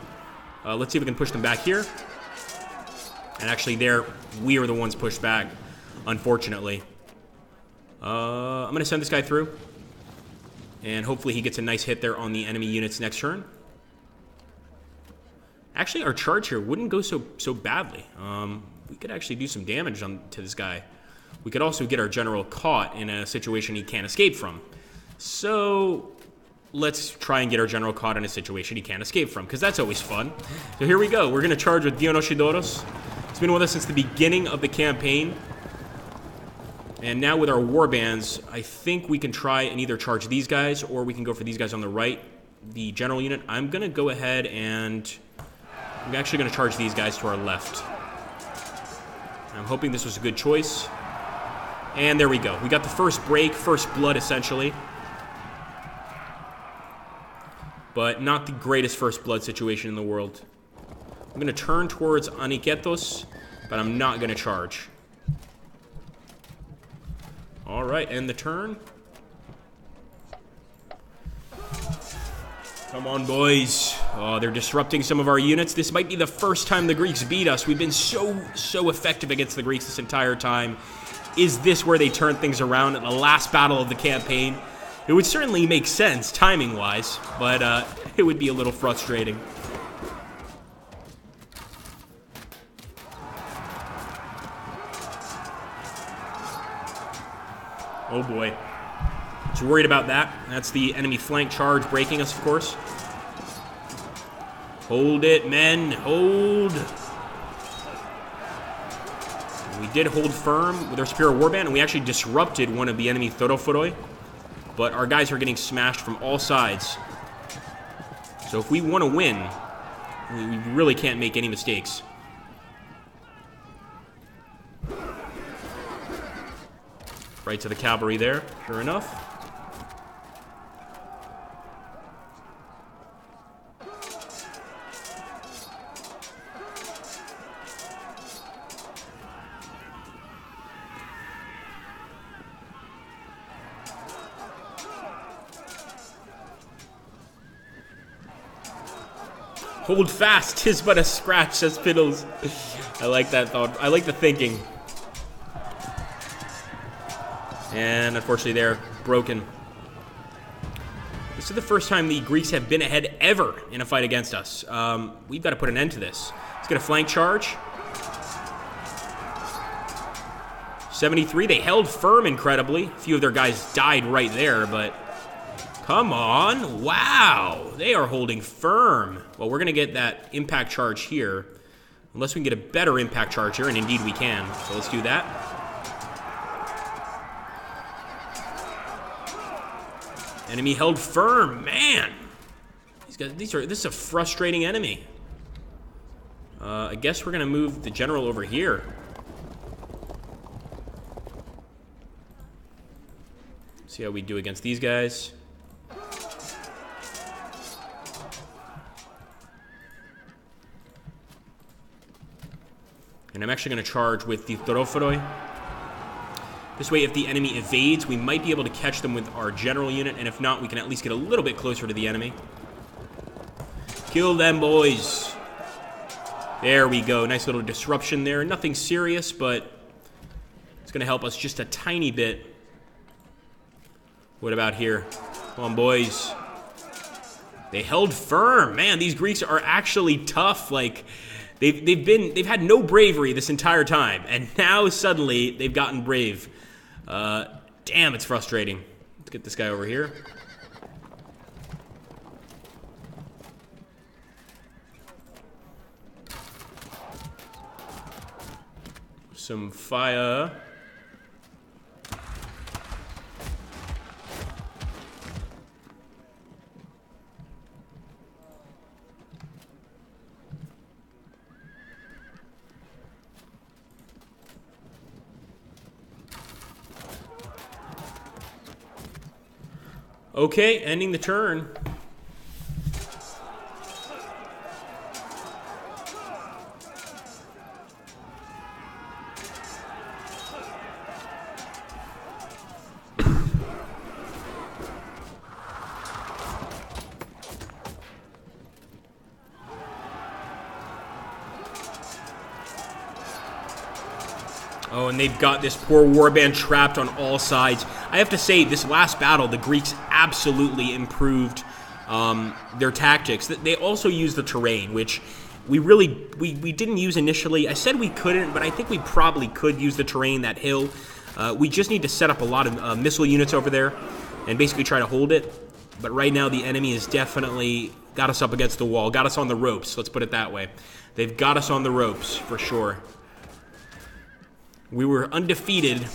Let's see if we can push them back here. And actually there, we are the ones pushed back, unfortunately. I'm going to send this guy through. And hopefully he gets a nice hit there on the enemy units next turn. Actually, our charge here wouldn't go so badly. We could actually do some damage to this guy. We could also get our general caught in a situation he can't escape from. So let's try and get our general caught in a situation he can't escape from, because that's always fun. So here we go. We're going to charge with Dionysodorus. He's been with us since the beginning of the campaign. And now with our warbands, I think we can try and either charge these guys or we can go for these guys on the right, the general unit. I'm going to go ahead and I'm actually going to charge these guys to our left. I'm hoping this was a good choice. And there we go. We got the first break, first blood, essentially. But not the greatest first blood situation in the world. I'm going to turn towards Aniketos, but I'm not going to charge. All right, end the turn. Come on, boys. Oh, they're disrupting some of our units. This might be the first time the Greeks beat us. We've been so effective against the Greeks this entire time. Is this where they turn things around at the last battle of the campaign? It would certainly make sense timing-wise, but it would be a little frustrating. Oh boy. So worried about that. That's the enemy flank charge breaking us, of course. Hold it, men. Hold. We did hold firm with our Superior Warband, and we actually disrupted one of the enemy Thodophoroi. But our guys are getting smashed from all sides. So if we want to win, we really can't make any mistakes. Right to the cavalry there, sure enough. Hold fast, 'tis but a scratch, says Fiddles. I like that thought. I like the thinking. And unfortunately they're broken. This is the first time the Greeks have been ahead ever in a fight against us. We've got to put an end to this. Let's get a flank charge. 73, they held firm incredibly. A few of their guys died right there, but come on. Wow, they are holding firm. Well, we're going to get that impact charge here. Unless we can get a better impact charge here, and indeed we can. So let's do that. Enemy held firm, man. These guys, this is a frustrating enemy. I guess we're gonna move the general over here. See how we do against these guys. And I'm actually gonna charge with the Thodophoroi. This way, if the enemy evades, we might be able to catch them with our general unit, and if not, we can at least get a little bit closer to the enemy. Kill them, boys. There we go. Nice little disruption there. Nothing serious, but it's going to help us just a tiny bit. What about here? Come on, boys. They held firm. Man, these Greeks are actually tough. Like, they've had no bravery this entire time, and now suddenly they've gotten brave. Damn, it's frustrating. Let's get this guy over here. Some fire. Okay, ending the turn. Oh, and they've got this poor warband trapped on all sides. I have to say, this last battle, the Greeks absolutely improved their tactics. They also used the terrain, which we didn't use initially. I said we couldn't, but I think we probably could use the terrain, that hill. We just need to set up a lot of missile units over there and basically try to hold it. But right now, the enemy has definitely got us up against the wall, got us on the ropes, let's put it that way. They've got us on the ropes, for sure. We were undefeated,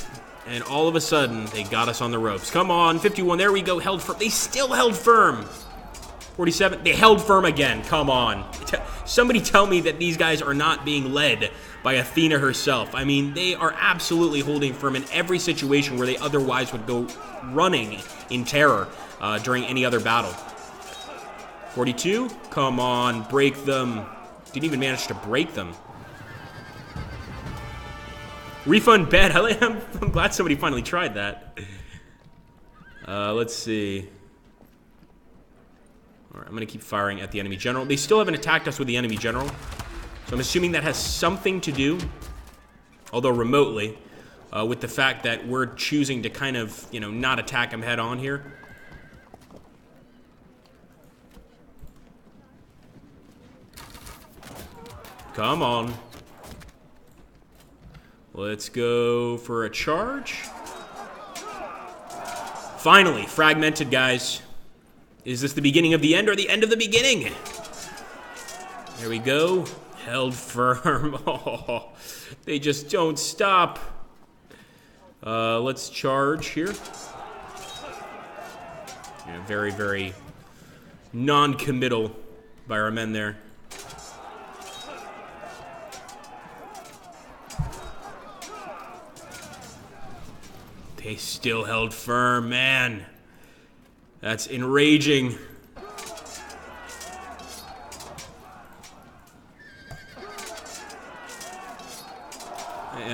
and all of a sudden, they got us on the ropes. Come on, 51, there we go, held firm. They still held firm. 47, they held firm again, come on. Somebody tell me that these guys are not being led by Athena herself. I mean, they are absolutely holding firm in every situation where they otherwise would go running in terror during any other battle. 42, come on, break them. Didn't even manage to break them. Refund bet. I'm glad somebody finally tried that. Let's see. All right, I'm going to keep firing at the enemy general. They still haven't attacked us with the enemy general. So I'm assuming that has something to do, although remotely, with the fact that we're choosing to kind of, not attack them head on here. Come on. Let's go for a charge. Finally, fragmented, guys. Is this the beginning of the end or the end of the beginning? There we go. Held firm. Oh, they just don't stop. Let's charge here. Yeah, very, very non-committal by our men there. They still held firm, man. That's enraging.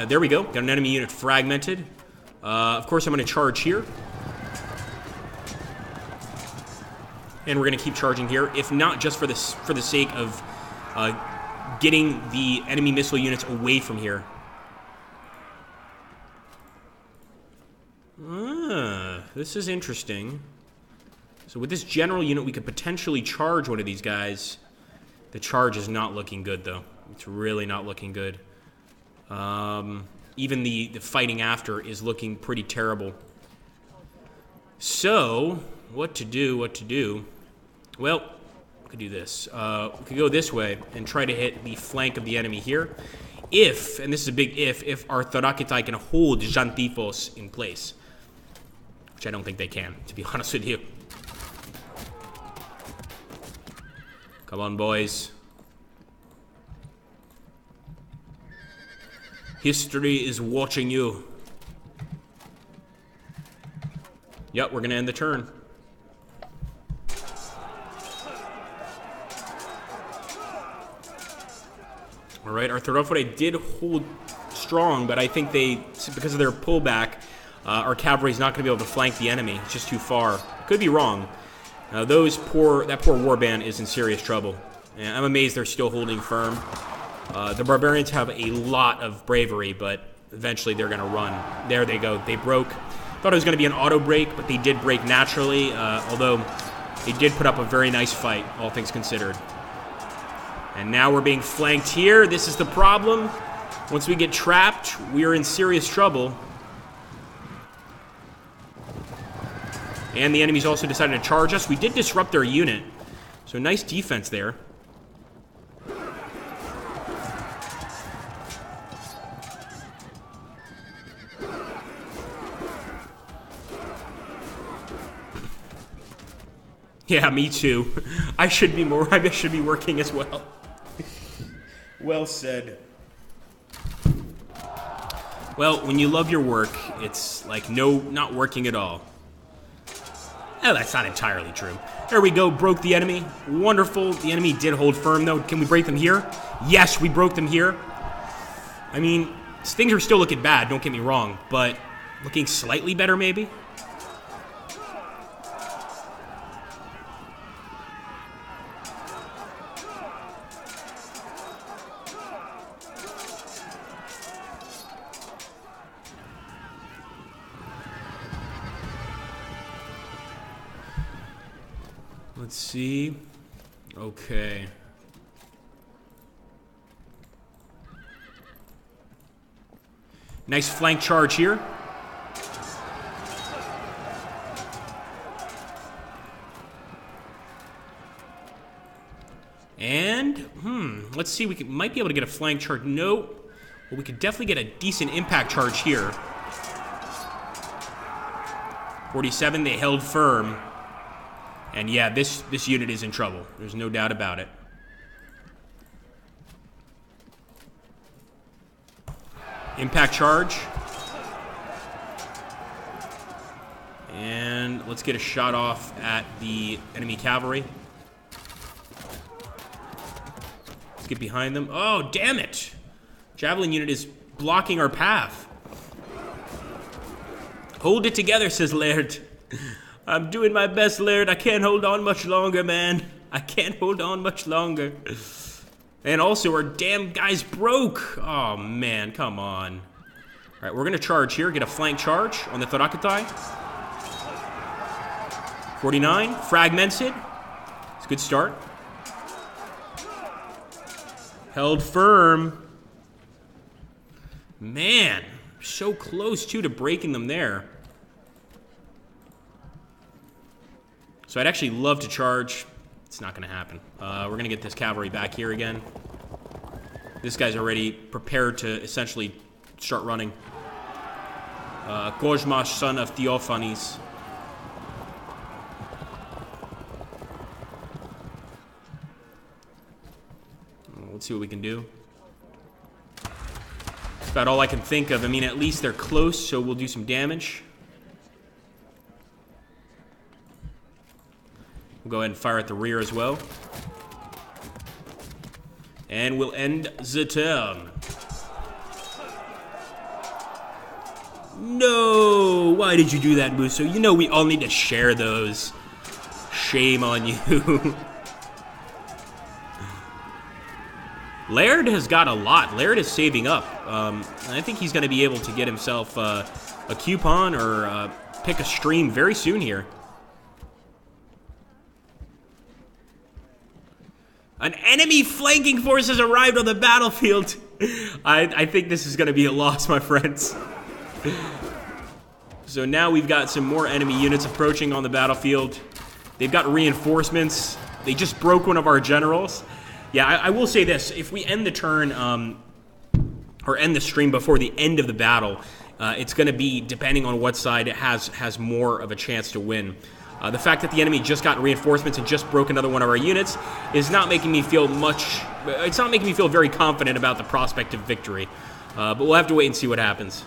There we go. Got an enemy unit fragmented. Of course, I'm going to charge here. And we're going to keep charging here, if not just for the sake of getting the enemy missile units away from here. This is interesting. So with this general unit, we could potentially charge one of these guys. The charge is not looking good, though. It's really not looking good. Even the fighting after is looking pretty terrible. So, what to do? Well, we could do this. We could go this way and try to hit the flank of the enemy here. If, and this is a big if our Thorakitai can hold Xanthipos in place. Which I don't think they can, to be honest with you. Come on, boys. History is watching you. Yep, we're going to end the turn. Alright, our Thorophodae did hold strong, but I think they, because of their pullback, our cavalry is not going to be able to flank the enemy. It's just too far. Could be wrong. That poor warband is in serious trouble. And I'm amazed they're still holding firm. The barbarians have a lot of bravery, but eventually they're going to run. There they go. They broke. Thought it was going to be an auto break, but they did break naturally, although they did put up a very nice fight, all things considered. And now we're being flanked here. This is the problem. Once we get trapped, we are in serious trouble. And the enemies also decided to charge us. We did disrupt their unit, so nice defense there. Yeah, me too. I should be working as well. Well said. Well, when you love your work, it's like not working at all. Oh, that's not entirely true. There we go, broke the enemy. Wonderful. The enemy did hold firm, though. Can we break them here? Yes, we broke them here. I mean, things are still looking bad, don't get me wrong, but looking slightly better, maybe? Let's see. Okay. Nice flank charge here. And, let's see. We might be able to get a flank charge. No. Well, we could definitely get a decent impact charge here. 47, they held firm. And yeah, this unit is in trouble. There's no doubt about it. Impact charge. And let's get a shot off at the enemy cavalry. Let's get behind them. Oh, damn it! Javelin unit is blocking our path. Hold it together, says Laird. I'm doing my best, Laird. I can't hold on much longer, man. I can't hold on much longer. And also, our damn guys broke. Oh, man, come on. All right, we're going to charge here. Get a flank charge on the Thorakitai. 49, fragmented. It's a good start. Held firm. Man, so close, too, to breaking them there. So I'd actually love to charge. It's not going to happen. We're going to get this cavalry back here again. This guy's already prepared to essentially start running. Gojmash, son of Theophanes. Let's see what we can do. That's about all I can think of. I mean, at least they're close, so we'll do some damage. We'll go ahead and fire at the rear as well. And we'll end the turn. No! Why did you do that, Musso? You know we all need to share those. Shame on you. Laird has got a lot. Laird is saving up. I think he's going to be able to get himself a coupon or pick a stream very soon here. An enemy flanking force has arrived on the battlefield. I think this is going to be a loss, my friends. So now we've got some more enemy units approaching on the battlefield. They've got reinforcements. They just broke one of our generals. Yeah, I will say this. If we end the turn, or end the stream before the end of the battle, it's going to be, depending on what side it has more of a chance to win. The fact that the enemy just got reinforcements and just broke another one of our units is not making me feel much... It's not making me feel very confident about the prospect of victory. But we'll have to wait and see what happens.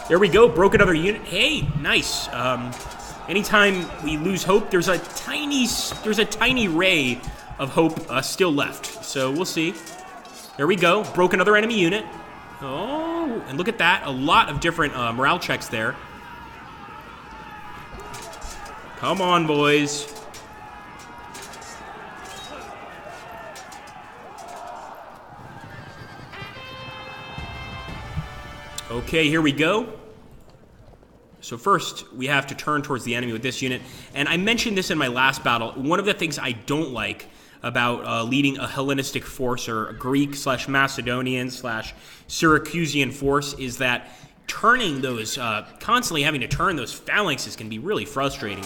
There we go, broke another unit. Hey, nice. Anytime we lose hope, there's a tiny ray of hope still left. So we'll see. There we go, broke another enemy unit. Oh, and look at that, a lot of different morale checks there. Come on, boys. Okay, here we go. So first, we have to turn towards the enemy with this unit. And I mentioned this in my last battle. One of the things I don't like about leading a Hellenistic force or a Greek/Macedonian/Syracusan force is that turning those, constantly having to turn those phalanxes can be really frustrating.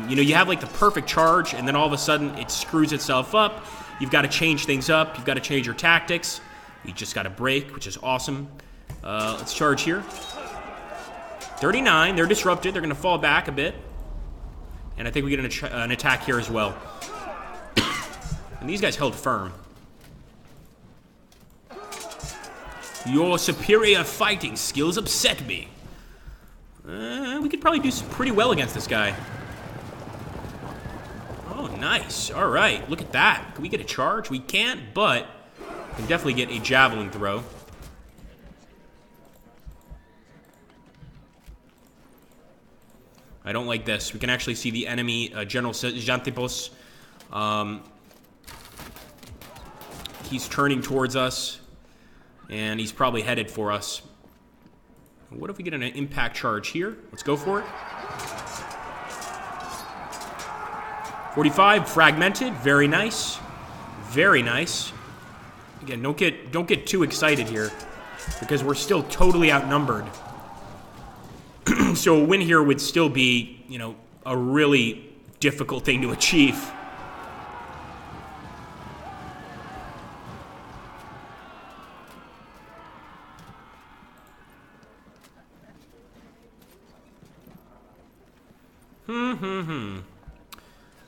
You know, you have like the perfect charge, and then all of a sudden it screws itself up. You've got to change things up. You've got to change your tactics. You just got to break, which is awesome. Let's charge here. 39, they're disrupted. They're going to fall back a bit. And I think we get an attack here as well. And these guys held firm. Your superior fighting skills upset me. We could probably do pretty well against this guy. Oh, nice. All right, look at that. Can we get a charge? We can't, but we can definitely get a javelin throw. I don't like this. We can actually see the enemy, General Xanthipos. He's turning towards us, and he's probably headed for us. What if we get an impact charge here? Let's go for it. 45, fragmented. Very nice. Very nice. Again, don't get too excited here, because we're still totally outnumbered. So a win here would still be, you know, a really difficult thing to achieve.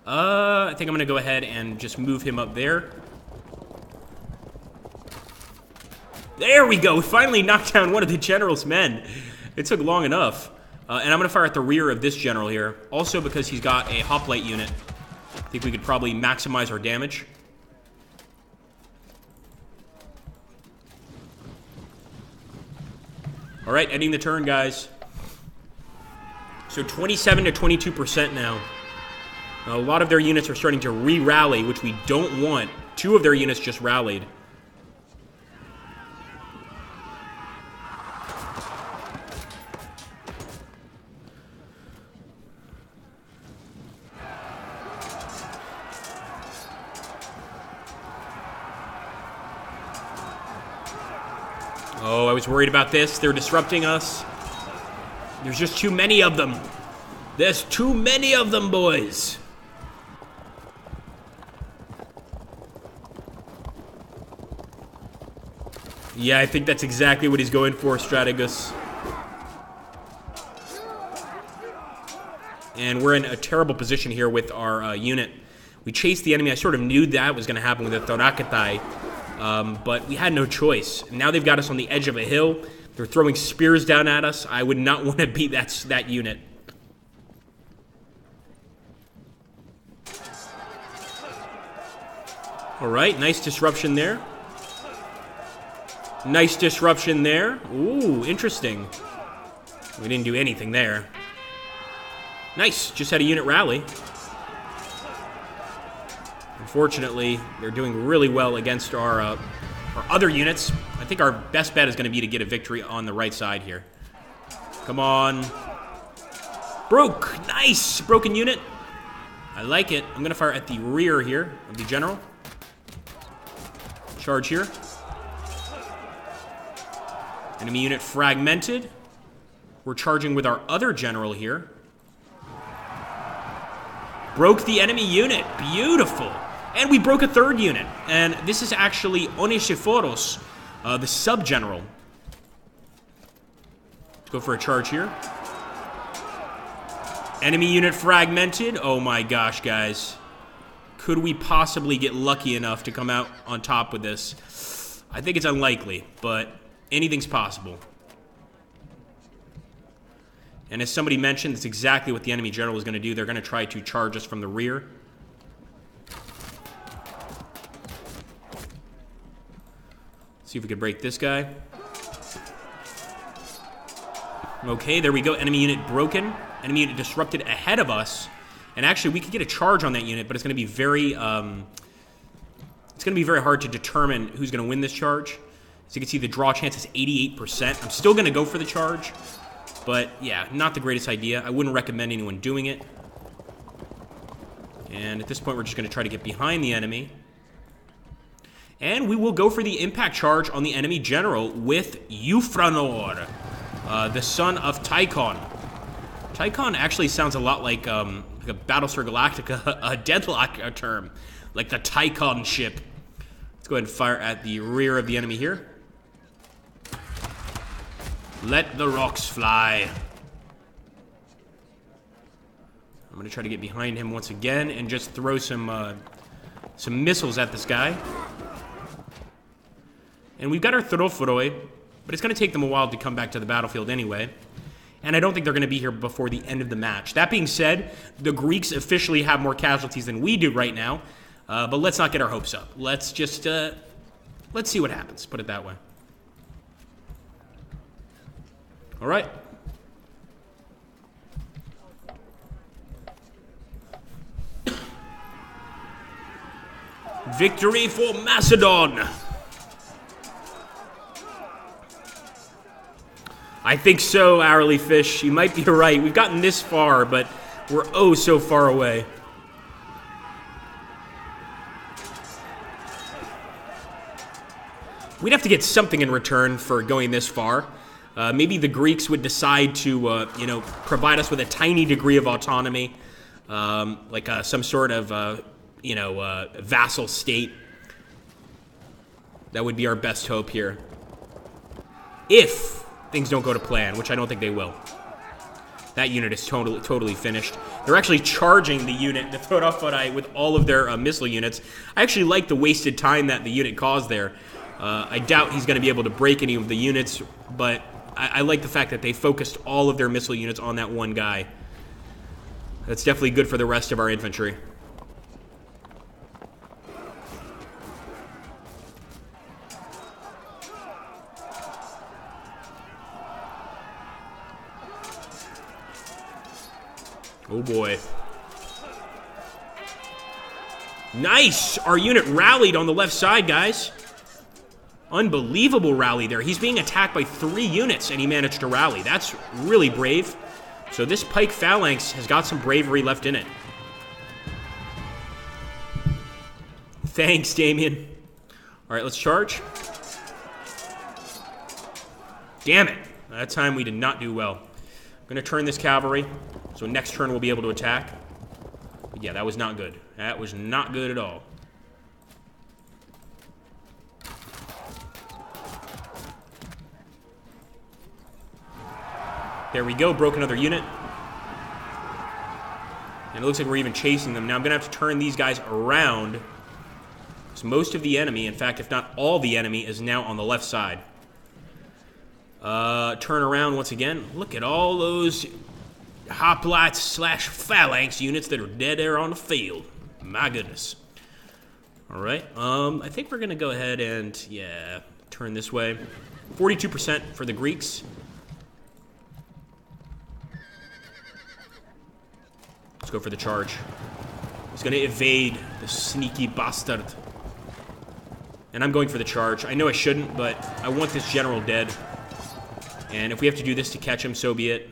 I think I'm going to go ahead and just move him up there. There we go. We finally knocked down one of the general's men. It took long enough. And I'm going to fire at the rear of this general here. Also because he's got a hoplite unit. I think we could probably maximize our damage. All right, ending the turn, guys. So 27 to 22% now. A lot of their units are starting to re-rally, which we don't want. 2 of their units just rallied. Oh, I was worried about this. They're disrupting us. There's just too many of them. There's too many of them, boys. Yeah, I think that's exactly what he's going for, Strategus. And we're in a terrible position here with our unit. We chased the enemy. I sort of knew that was going to happen with the Torakatai. But we had no choice. Now they've got us on the edge of a hill. They're throwing spears down at us. I would not want to beat that unit. All right, nice disruption there. Nice disruption there. Ooh, interesting. We didn't do anything there. Nice, just had a unit rally. Unfortunately, they're doing really well against our other units. I think our best bet is going to be to get a victory on the right side here. Come on. Broke. Nice. Broken unit. I like it. I'm going to fire at the rear here of the general. Charge here. Enemy unit fragmented. We're charging with our other general here. Broke the enemy unit. Beautiful. And we broke a 3rd unit. And this is actually Onishiforos, the sub-general. Let's go for a charge here. Enemy unit fragmented. Oh my gosh, guys. Could we possibly get lucky enough to come out on top with this? I think it's unlikely, but anything's possible. And as somebody mentioned, that's exactly what the enemy general is going to do. They're going to try to charge us from the rear. See if we can break this guy. Okay, there we go. Enemy unit broken. Enemy unit disrupted ahead of us. And actually, we could get a charge on that unit, but it's going to be very, very hard to determine who's going to win this charge. So you can see the draw chance is 88%. I'm still going to go for the charge, but yeah, not the greatest idea. I wouldn't recommend anyone doing it. And at this point, we're just going to try to get behind the enemy. And we will go for the impact charge on the enemy general with Eufranor, the son of Tychon. Tychon actually sounds a lot like a Battlestar Galactica, a deadlock term, like the Tychon ship. Let's go ahead and fire at the rear of the enemy here. Let the rocks fly. I'm going to try to get behind him once again and just throw some missiles at this guy. And we've got our Thorophoroi, but it's going to take them a while to come back to the battlefield anyway. And I don't think they're going to be here before the end of the match. That being said, the Greeks officially have more casualties than we do right now. But let's not get our hopes up. Let's just, let's see what happens, put it that way. All right. Victory for Macedon! I think so, Hourly Fish. You might be right. We've gotten this far, but we're oh so far away. We'd have to get something in return for going this far. Maybe the Greeks would decide to, provide us with a tiny degree of autonomy, like some sort of, vassal state. That would be our best hope here. If things don't go to plan, which I don't think they will. That unit is totally finished. They're actually charging the unit, the Thorophoroi, with all of their missile units. I actually like the wasted time that the unit caused there. I doubt he's going to be able to break any of the units, but I like the fact that they focused all of their missile units on that one guy. That's definitely good for the rest of our infantry. Oh boy. Nice! Our unit rallied on the left side, guys. Unbelievable rally there. He's being attacked by 3 units, and he managed to rally. That's really brave. So this pike phalanx has got some bravery left in it. Thanks, Damien. All right, let's charge. Damn it. That time we did not do well. I'm going to turn this cavalry, so next turn we'll be able to attack. But yeah, that was not good. That was not good at all. There we go, broke another unit. And it looks like we're even chasing them. Now I'm going to have to turn these guys around. Because most of the enemy, in fact, if not all the enemy, is now on the left side. Turn around once again. Look at all those hoplites slash phalanx units that are dead there on the field. My goodness. Alright, I think we're going to go ahead and, yeah, turn this way. 42% for the Greeks. Let's go for the charge. He's going to evade, the sneaky bastard. And I'm going for the charge. I know I shouldn't, but I want this general dead. And if we have to do this to catch him, so be it.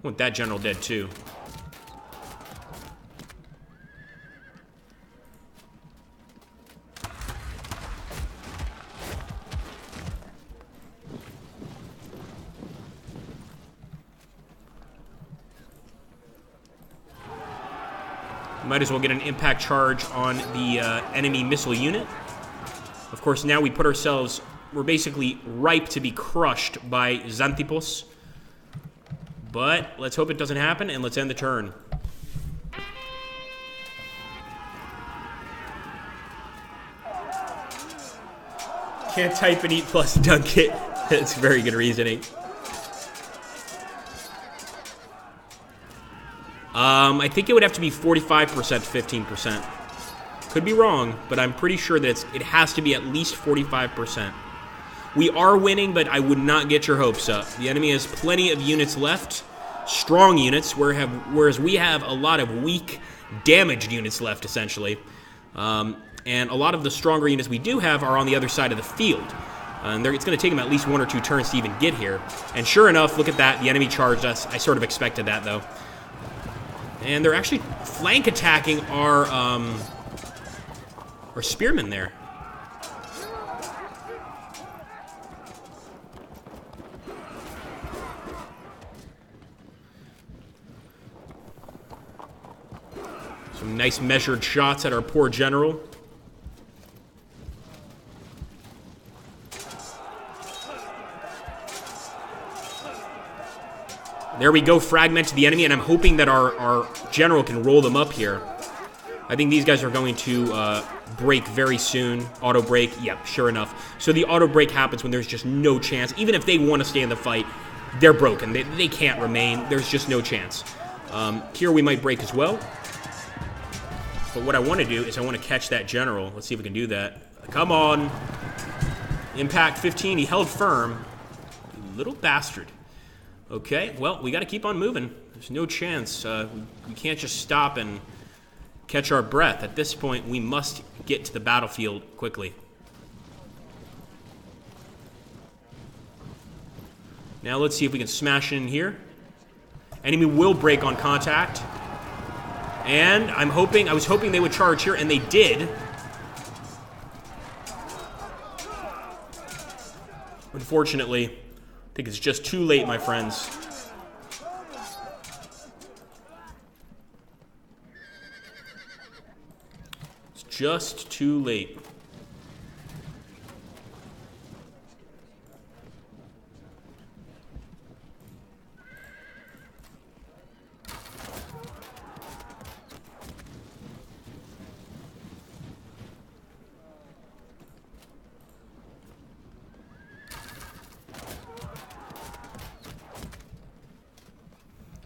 I want that general dead, too. Might as well get an impact charge on the enemy missile unit. Of course, now we put ourselves... We're basically ripe to be crushed by Xanthipos. But let's hope it doesn't happen, and let's end the turn. Can't type and eat plus dunk it. That's very good reasoning. I think it would have to be 45% to 15%. Could be wrong, but I'm pretty sure that it has to be at least 45%. We are winning, but I would not get your hopes up. The enemy has plenty of units left, strong units, whereas we have a lot of weak, damaged units left, essentially. And a lot of the stronger units we do have are on the other side of the field. And it's going to take them at least 1 or 2 turns to even get here. And sure enough, look at that. The enemy charged us. I sort of expected that, though. And they're actually flank attacking our spearmen there. Some nice measured shots at our poor general. There we go, fragment to the enemy, and I'm hoping that our general can roll them up here. I think these guys are going to break very soon. Auto break, yep, sure enough. So the auto break happens when there's just no chance. Even if they want to stay in the fight, they're broken. They can't remain. There's just no chance. Here we might break as well. But what I want to do is I want to catch that general. Let's see if we can do that. Come on. Impact 15. He held firm. Little bastard. Okay, well, we got to keep on moving. There's no chance. We can't just stop and catch our breath. At this point, we must get to the battlefield quickly. Now let's see if we can smash in here. Enemy will break on contact. And I was hoping they would charge here, and they did. Unfortunately, I think it's just too late, my friends. It's just too late.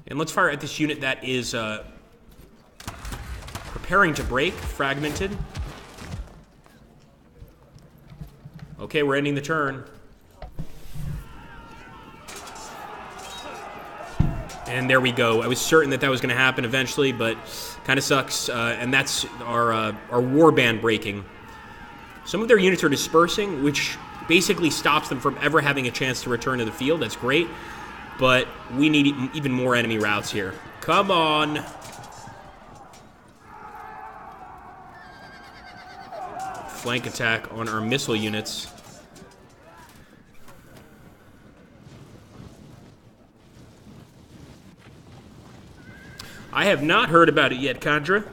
And let's fire at this unit that is preparing to break, fragmented. Okay, we're ending the turn. And there we go. I was certain that that was going to happen eventually, but kind of sucks. And that's our warband breaking. Some of their units are dispersing, which basically stops them from ever having a chance to return to the field. That's great. But we need even more enemy routes here. Come on. Flank attack on our missile units. I have not heard about it yet, Condra.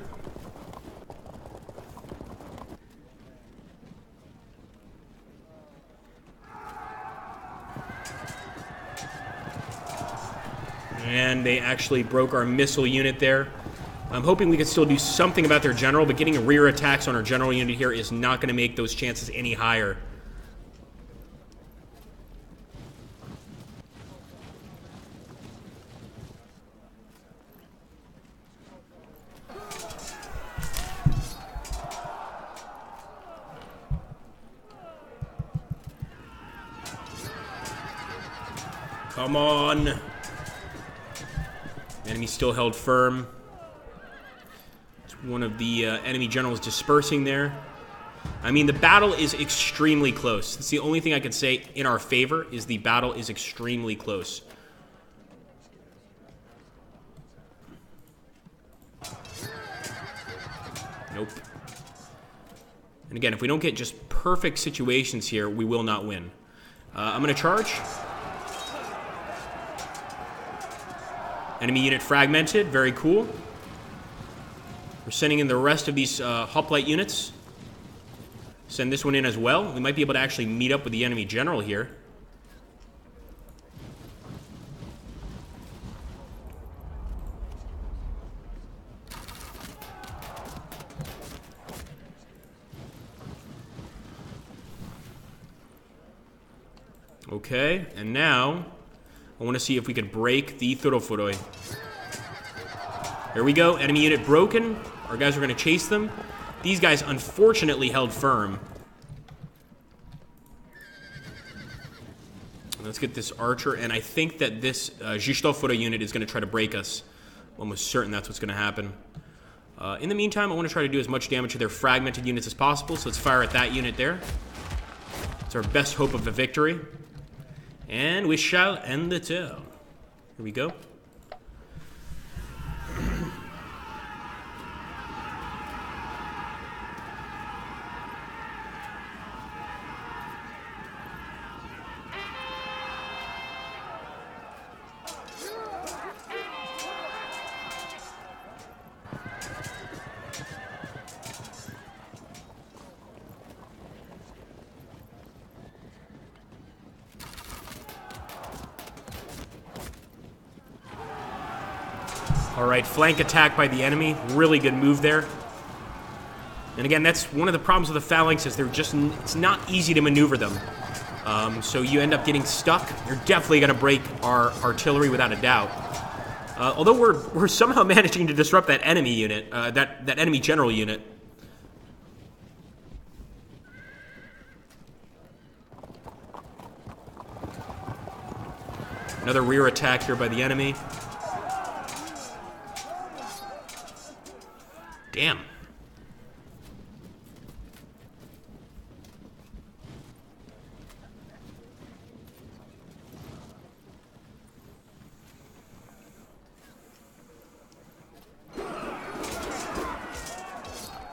And they actually broke our missile unit there. I'm hoping we can still do something about their general, but getting rear attacks on our general unit here is not going to make those chances any higher. Come on. Enemy still held firm. One of the enemy generals dispersing there. I mean, the battle is extremely close. That's the only thing I can say in our favor, is the battle is extremely close. Nope. And again, if we don't get just perfect situations here, we will not win. I'm going to charge. Enemy unit fragmented. Very cool. We're sending in the rest of these hoplite units. Send this one in as well. We might be able to actually meet up with the enemy general here. Okay, and now I want to see if we could break the Thurofuroi. There we go. Enemy unit broken. Our guys are going to chase them. These guys unfortunately held firm. Let's get this archer, and I think that this Zhistofura unit is going to try to break us. I'm almost certain that's what's going to happen. In the meantime, I want to try to do as much damage to their fragmented units as possible, so let's fire at that unit there. It's our best hope of a victory. And we shall end the turn. Here we go. Alright, flank attack by the enemy. Really good move there. And again, that's one of the problems with the phalanx is it's not easy to maneuver them. So you end up getting stuck. You're definitely going to break our artillery without a doubt. Although we're somehow managing to disrupt that enemy unit, that enemy general unit. Another rear attack here by the enemy. Damn.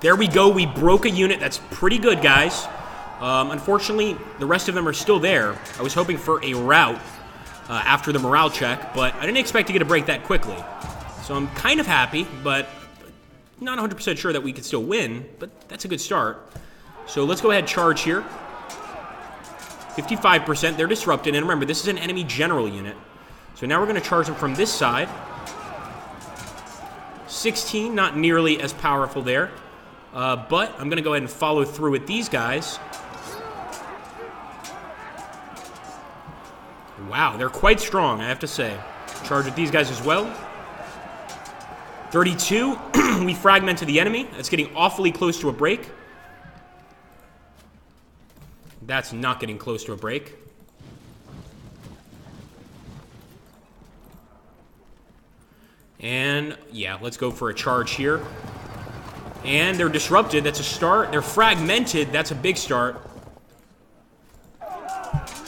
There we go. We broke a unit. That's pretty good, guys. Unfortunately, the rest of them are still there. I was hoping for a rout after the morale check, but I didn't expect to get a break that quickly. So I'm kind of happy, but not 100% sure that we could still win, but that's a good start. So let's go ahead and charge here. 55%, they're disrupted, and remember, this is an enemy general unit. So now we're going to charge them from this side. 16, not nearly as powerful there. But I'm going to go ahead and follow through with these guys. Wow, they're quite strong, I have to say. Charge with these guys as well. 32, we fragmented the enemy. That's getting awfully close to a break. That's not getting close to a break. And, yeah, let's go for a charge here. And they're disrupted. That's a start. They're fragmented. That's a big start.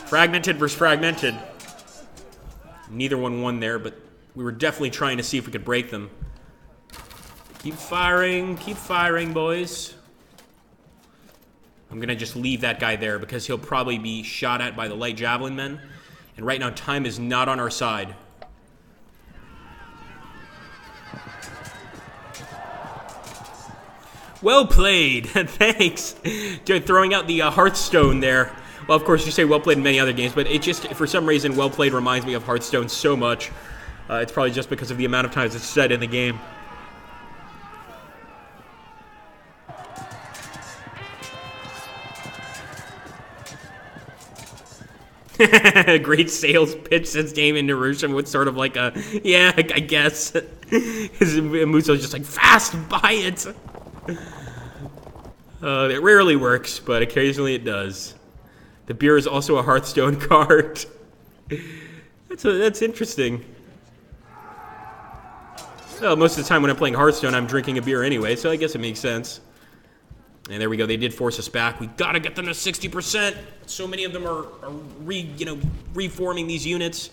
Fragmented versus fragmented. Neither one won there, but we were definitely trying to see if we could break them. Keep firing, boys. I'm going to just leave that guy there because he'll probably be shot at by the light javelin men. And right now, time is not on our side. Well played. Thanks. Throwing out the Hearthstone there. Well, of course, you say well played in many other games, but it just, for some reason, well played reminds me of Hearthstone so much. It's probably just because of the amount of times it's said in the game. Great sales pitch since Damon Narushim with sort of like a, yeah, I guess. Muso's just like, fast, buy it. It rarely works, but occasionally it does. The beer is also a Hearthstone card. That's interesting. Well, most of the time when I'm playing Hearthstone, I'm drinking a beer anyway, so I guess it makes sense. And there we go. They did force us back. We gotta get them to 60%. So many of them are reforming these units.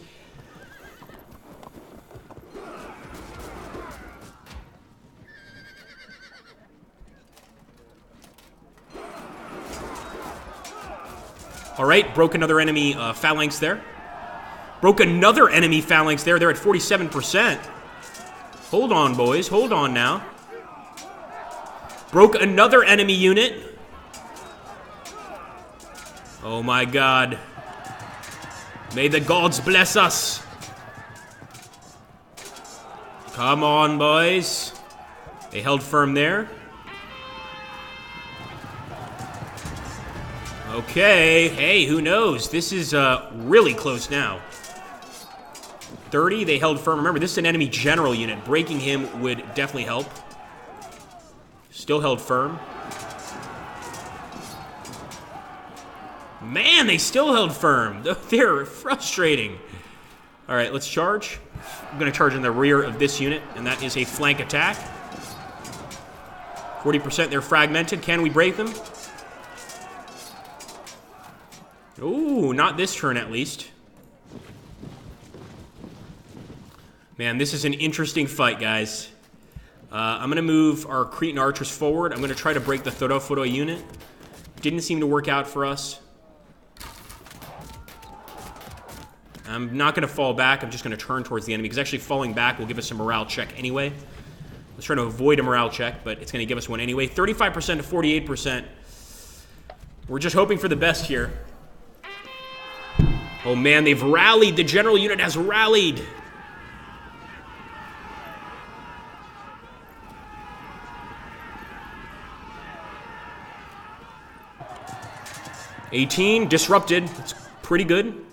All right, broke another enemy phalanx there. Broke another enemy phalanx there. They're at 47%. Hold on, boys. Hold on now. Broke another enemy unit. Oh my god. May the gods bless us. Come on, boys. They held firm there. Okay. Hey, who knows? This is really close now. 30, they held firm. Remember, this is an enemy general unit. Breaking him would definitely help. Still held firm. Man, they still held firm. They're frustrating. All right, let's charge. I'm going to charge in the rear of this unit, and that is a flank attack. 40%, they're fragmented. Can we break them? Ooh, not this turn at least. Man, this is an interesting fight, guys. I'm going to move our Cretan archers forward. I'm going to try to break the Thoroforo unit. Didn't seem to work out for us. I'm not going to fall back. I'm just going to turn towards the enemy, because actually falling back will give us a morale check anyway. Let's try to avoid a morale check, but it's going to give us one anyway. 35% to 48%. We're just hoping for the best here. Oh man, they've rallied. The general unit has rallied. $18, disrupted. It's pretty good.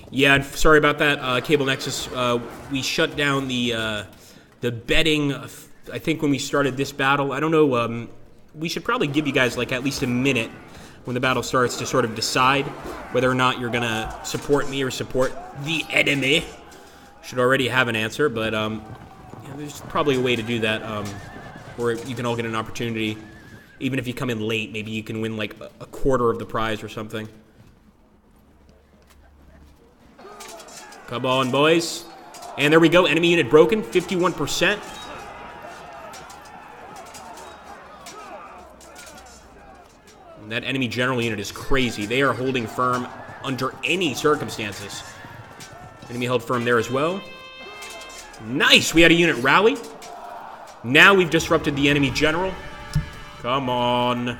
Yeah, sorry about that, Cable Nexus. We shut down the betting, I think, when we started this battle. I don't know, we should probably give you guys, like, at least a minute when the battle starts to sort of decide whether or not you're going to support me or support the enemy. Should already have an answer, but yeah, there's probably a way to do that where you can all get an opportunity. Even if you come in late, maybe you can win like a quarter of the prize or something. Come on, boys. And there we go. Enemy unit broken, 51%. And that enemy general unit is crazy. They are holding firm under any circumstances. Enemy held firm there as well. Nice! We had a unit rally. Now we've disrupted the enemy general. Come on.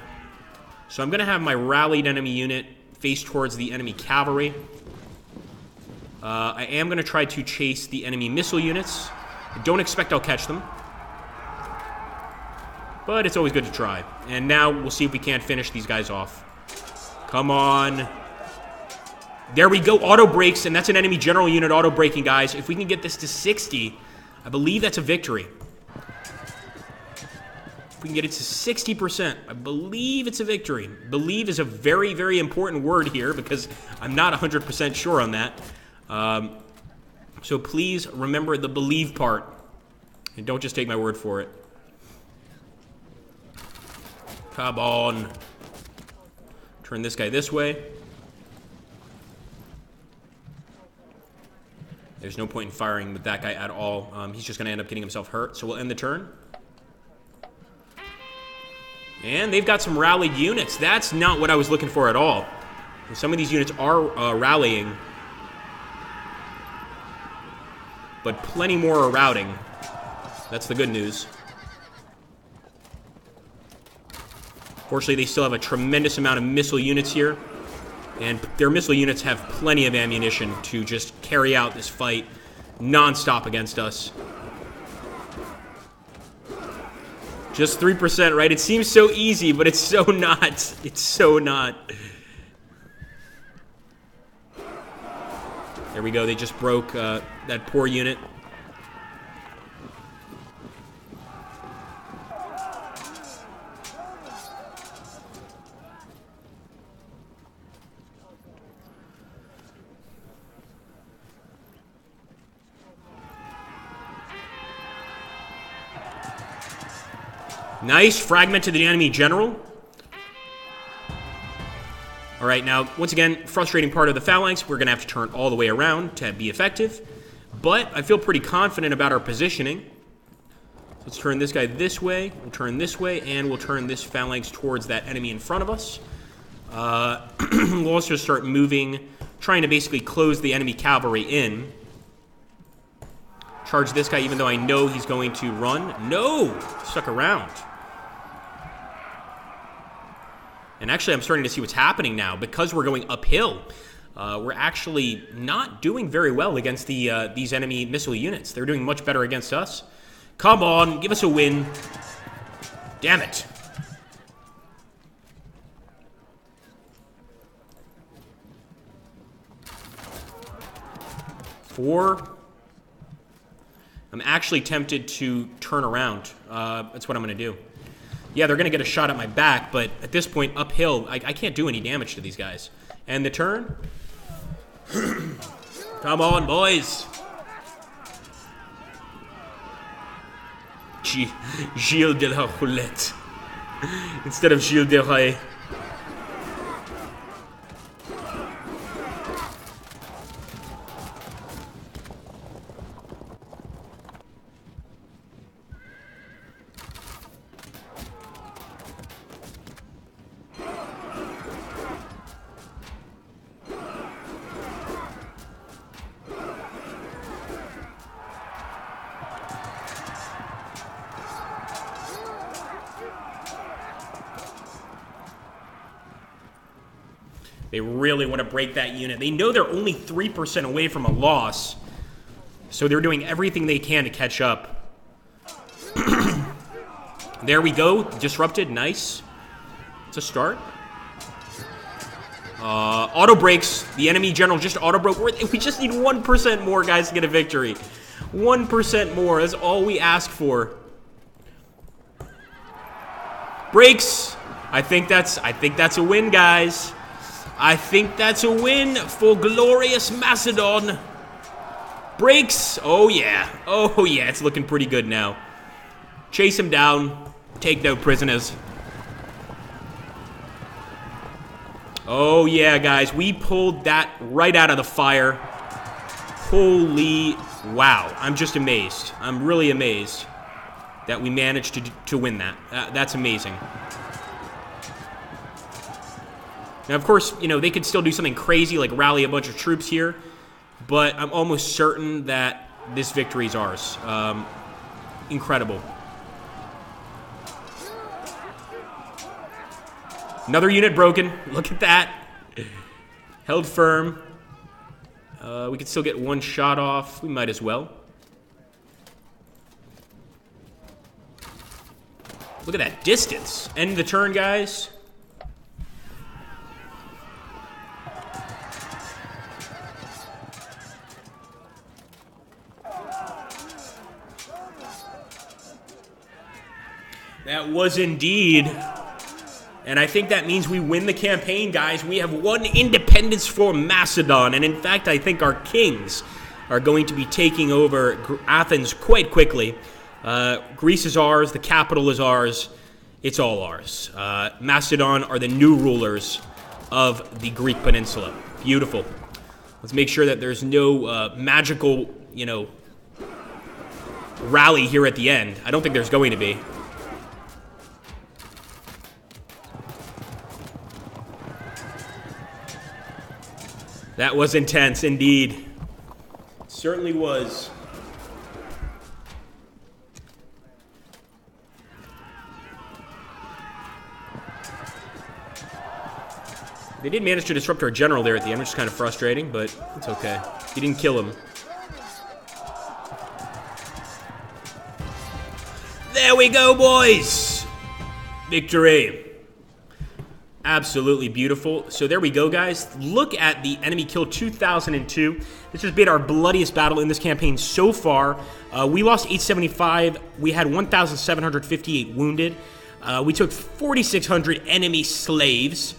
So I'm going to have my rallied enemy unit face towards the enemy cavalry. I am going to try to chase the enemy missile units. I don't expect I'll catch them. But it's always good to try. And now we'll see if we can't finish these guys off. Come on. There we go, auto breaks, and that's an enemy general unit auto breaking, guys. If we can get this to 60, I believe that's a victory. If we can get it to 60%, I believe it's a victory. Believe is a very, very important word here because I'm not 100% sure on that. So please remember the believe part. And don't just take my word for it. Come on. Turn this guy this way. There's no point in firing with that guy at all. He's just going to end up getting himself hurt. So we'll end the turn. And they've got some rallied units. That's not what I was looking for at all. Some of these units are rallying. But plenty more are routing. That's the good news. Fortunately, they still have a tremendous amount of missile units here. And their missile units have plenty of ammunition to just carry out this fight non-stop against us. Just 3%, right? It seems so easy, but it's so not. It's so not. There we go. They just broke that poor unit. Nice fragment to the enemy general. All right, now, once again, frustrating part of the phalanx. We're going to have to turn all the way around to be effective. But I feel pretty confident about our positioning. Let's turn this guy this way. We'll turn this way, and we'll turn this phalanx towards that enemy in front of us. We'll also start moving, trying to basically close the enemy cavalry in. Charge this guy, even though I know he's going to run. No! Stuck around. And actually, I'm starting to see what's happening now. Because we're going uphill, we're actually not doing very well against these enemy missile units. They're doing much better against us. Come on, give us a win. Damn it. Four. I'm actually tempted to turn around. That's what I'm going to do. Yeah, they're going to get a shot at my back, but at this point, uphill, I can't do any damage to these guys. And the turn? Come on, boys. Gilles de la Roulette. Instead of Gilles de Rais. They really want to break that unit. They know they're only 3% away from a loss, so they're doing everything they can to catch up. There we go. Disrupted. Nice. It's a start. Auto breaks. The enemy general just auto broke. We just need 1% more, guys, to get a victory. 1% more. That's all we ask for. Breaks. I think that's a win, guys. I think that's a win for glorious Macedon. Breaks. Oh, yeah. Oh, yeah. It's looking pretty good now. Chase him down. Take no prisoners. Oh, yeah, guys. We pulled that right out of the fire. Holy wow. I'm just amazed. I'm really amazed that we managed to win that. That's amazing. Now, of course, you know, they could still do something crazy like rally a bunch of troops here, but I'm almost certain that this victory is ours. Incredible. Another unit broken. Look at that. Held firm. We could still get one shot off. We might as well. Look at that distance. End the turn, guys. That was indeed. And I think that means we win the campaign, guys. We have won independence for Macedon. And in fact, I think our kings are going to be taking over Athens quite quickly. Greece is ours. The capital is ours. It's all ours. Macedon are the new rulers of the Greek peninsula. Beautiful. Let's make sure that there's no magical, rally here at the end. I don't think there's going to be. That was intense, indeed. It certainly was. They did manage to disrupt our general there at the end, which is kind of frustrating, but it's okay. He didn't kill him. There we go, boys! Victory. Absolutely beautiful. So there we go, guys. Look at the enemy kill 2002. This has been our bloodiest battle in this campaign so far. We lost 875. We had 1,758 wounded. We took 4,600 enemy slaves.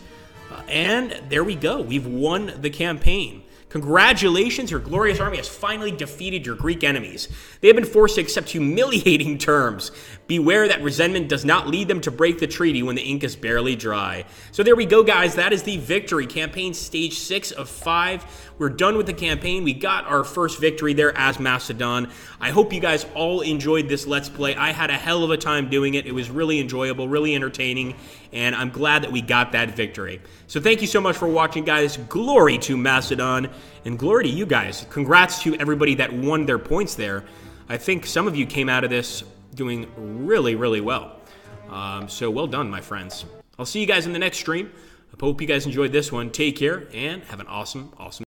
And there we go. We've won the campaign. Congratulations, your glorious army has finally defeated your Greek enemies. They have been forced to accept humiliating terms. Beware that resentment does not lead them to break the treaty when the ink is barely dry. So there we go, guys. That is the victory. Campaign stage 6 of 5. We're done with the campaign. We got our first victory there as Macedon. I hope you guys all enjoyed this Let's Play. I had a hell of a time doing it. It was really enjoyable, really entertaining, and I'm glad that we got that victory. So thank you so much for watching, guys. Glory to Macedon, and glory to you guys. Congrats to everybody that won their points there. I think some of you came out of this doing really, really well. So well done, my friends. I'll see you guys in the next stream. I hope you guys enjoyed this one. Take care, and have an awesome, awesome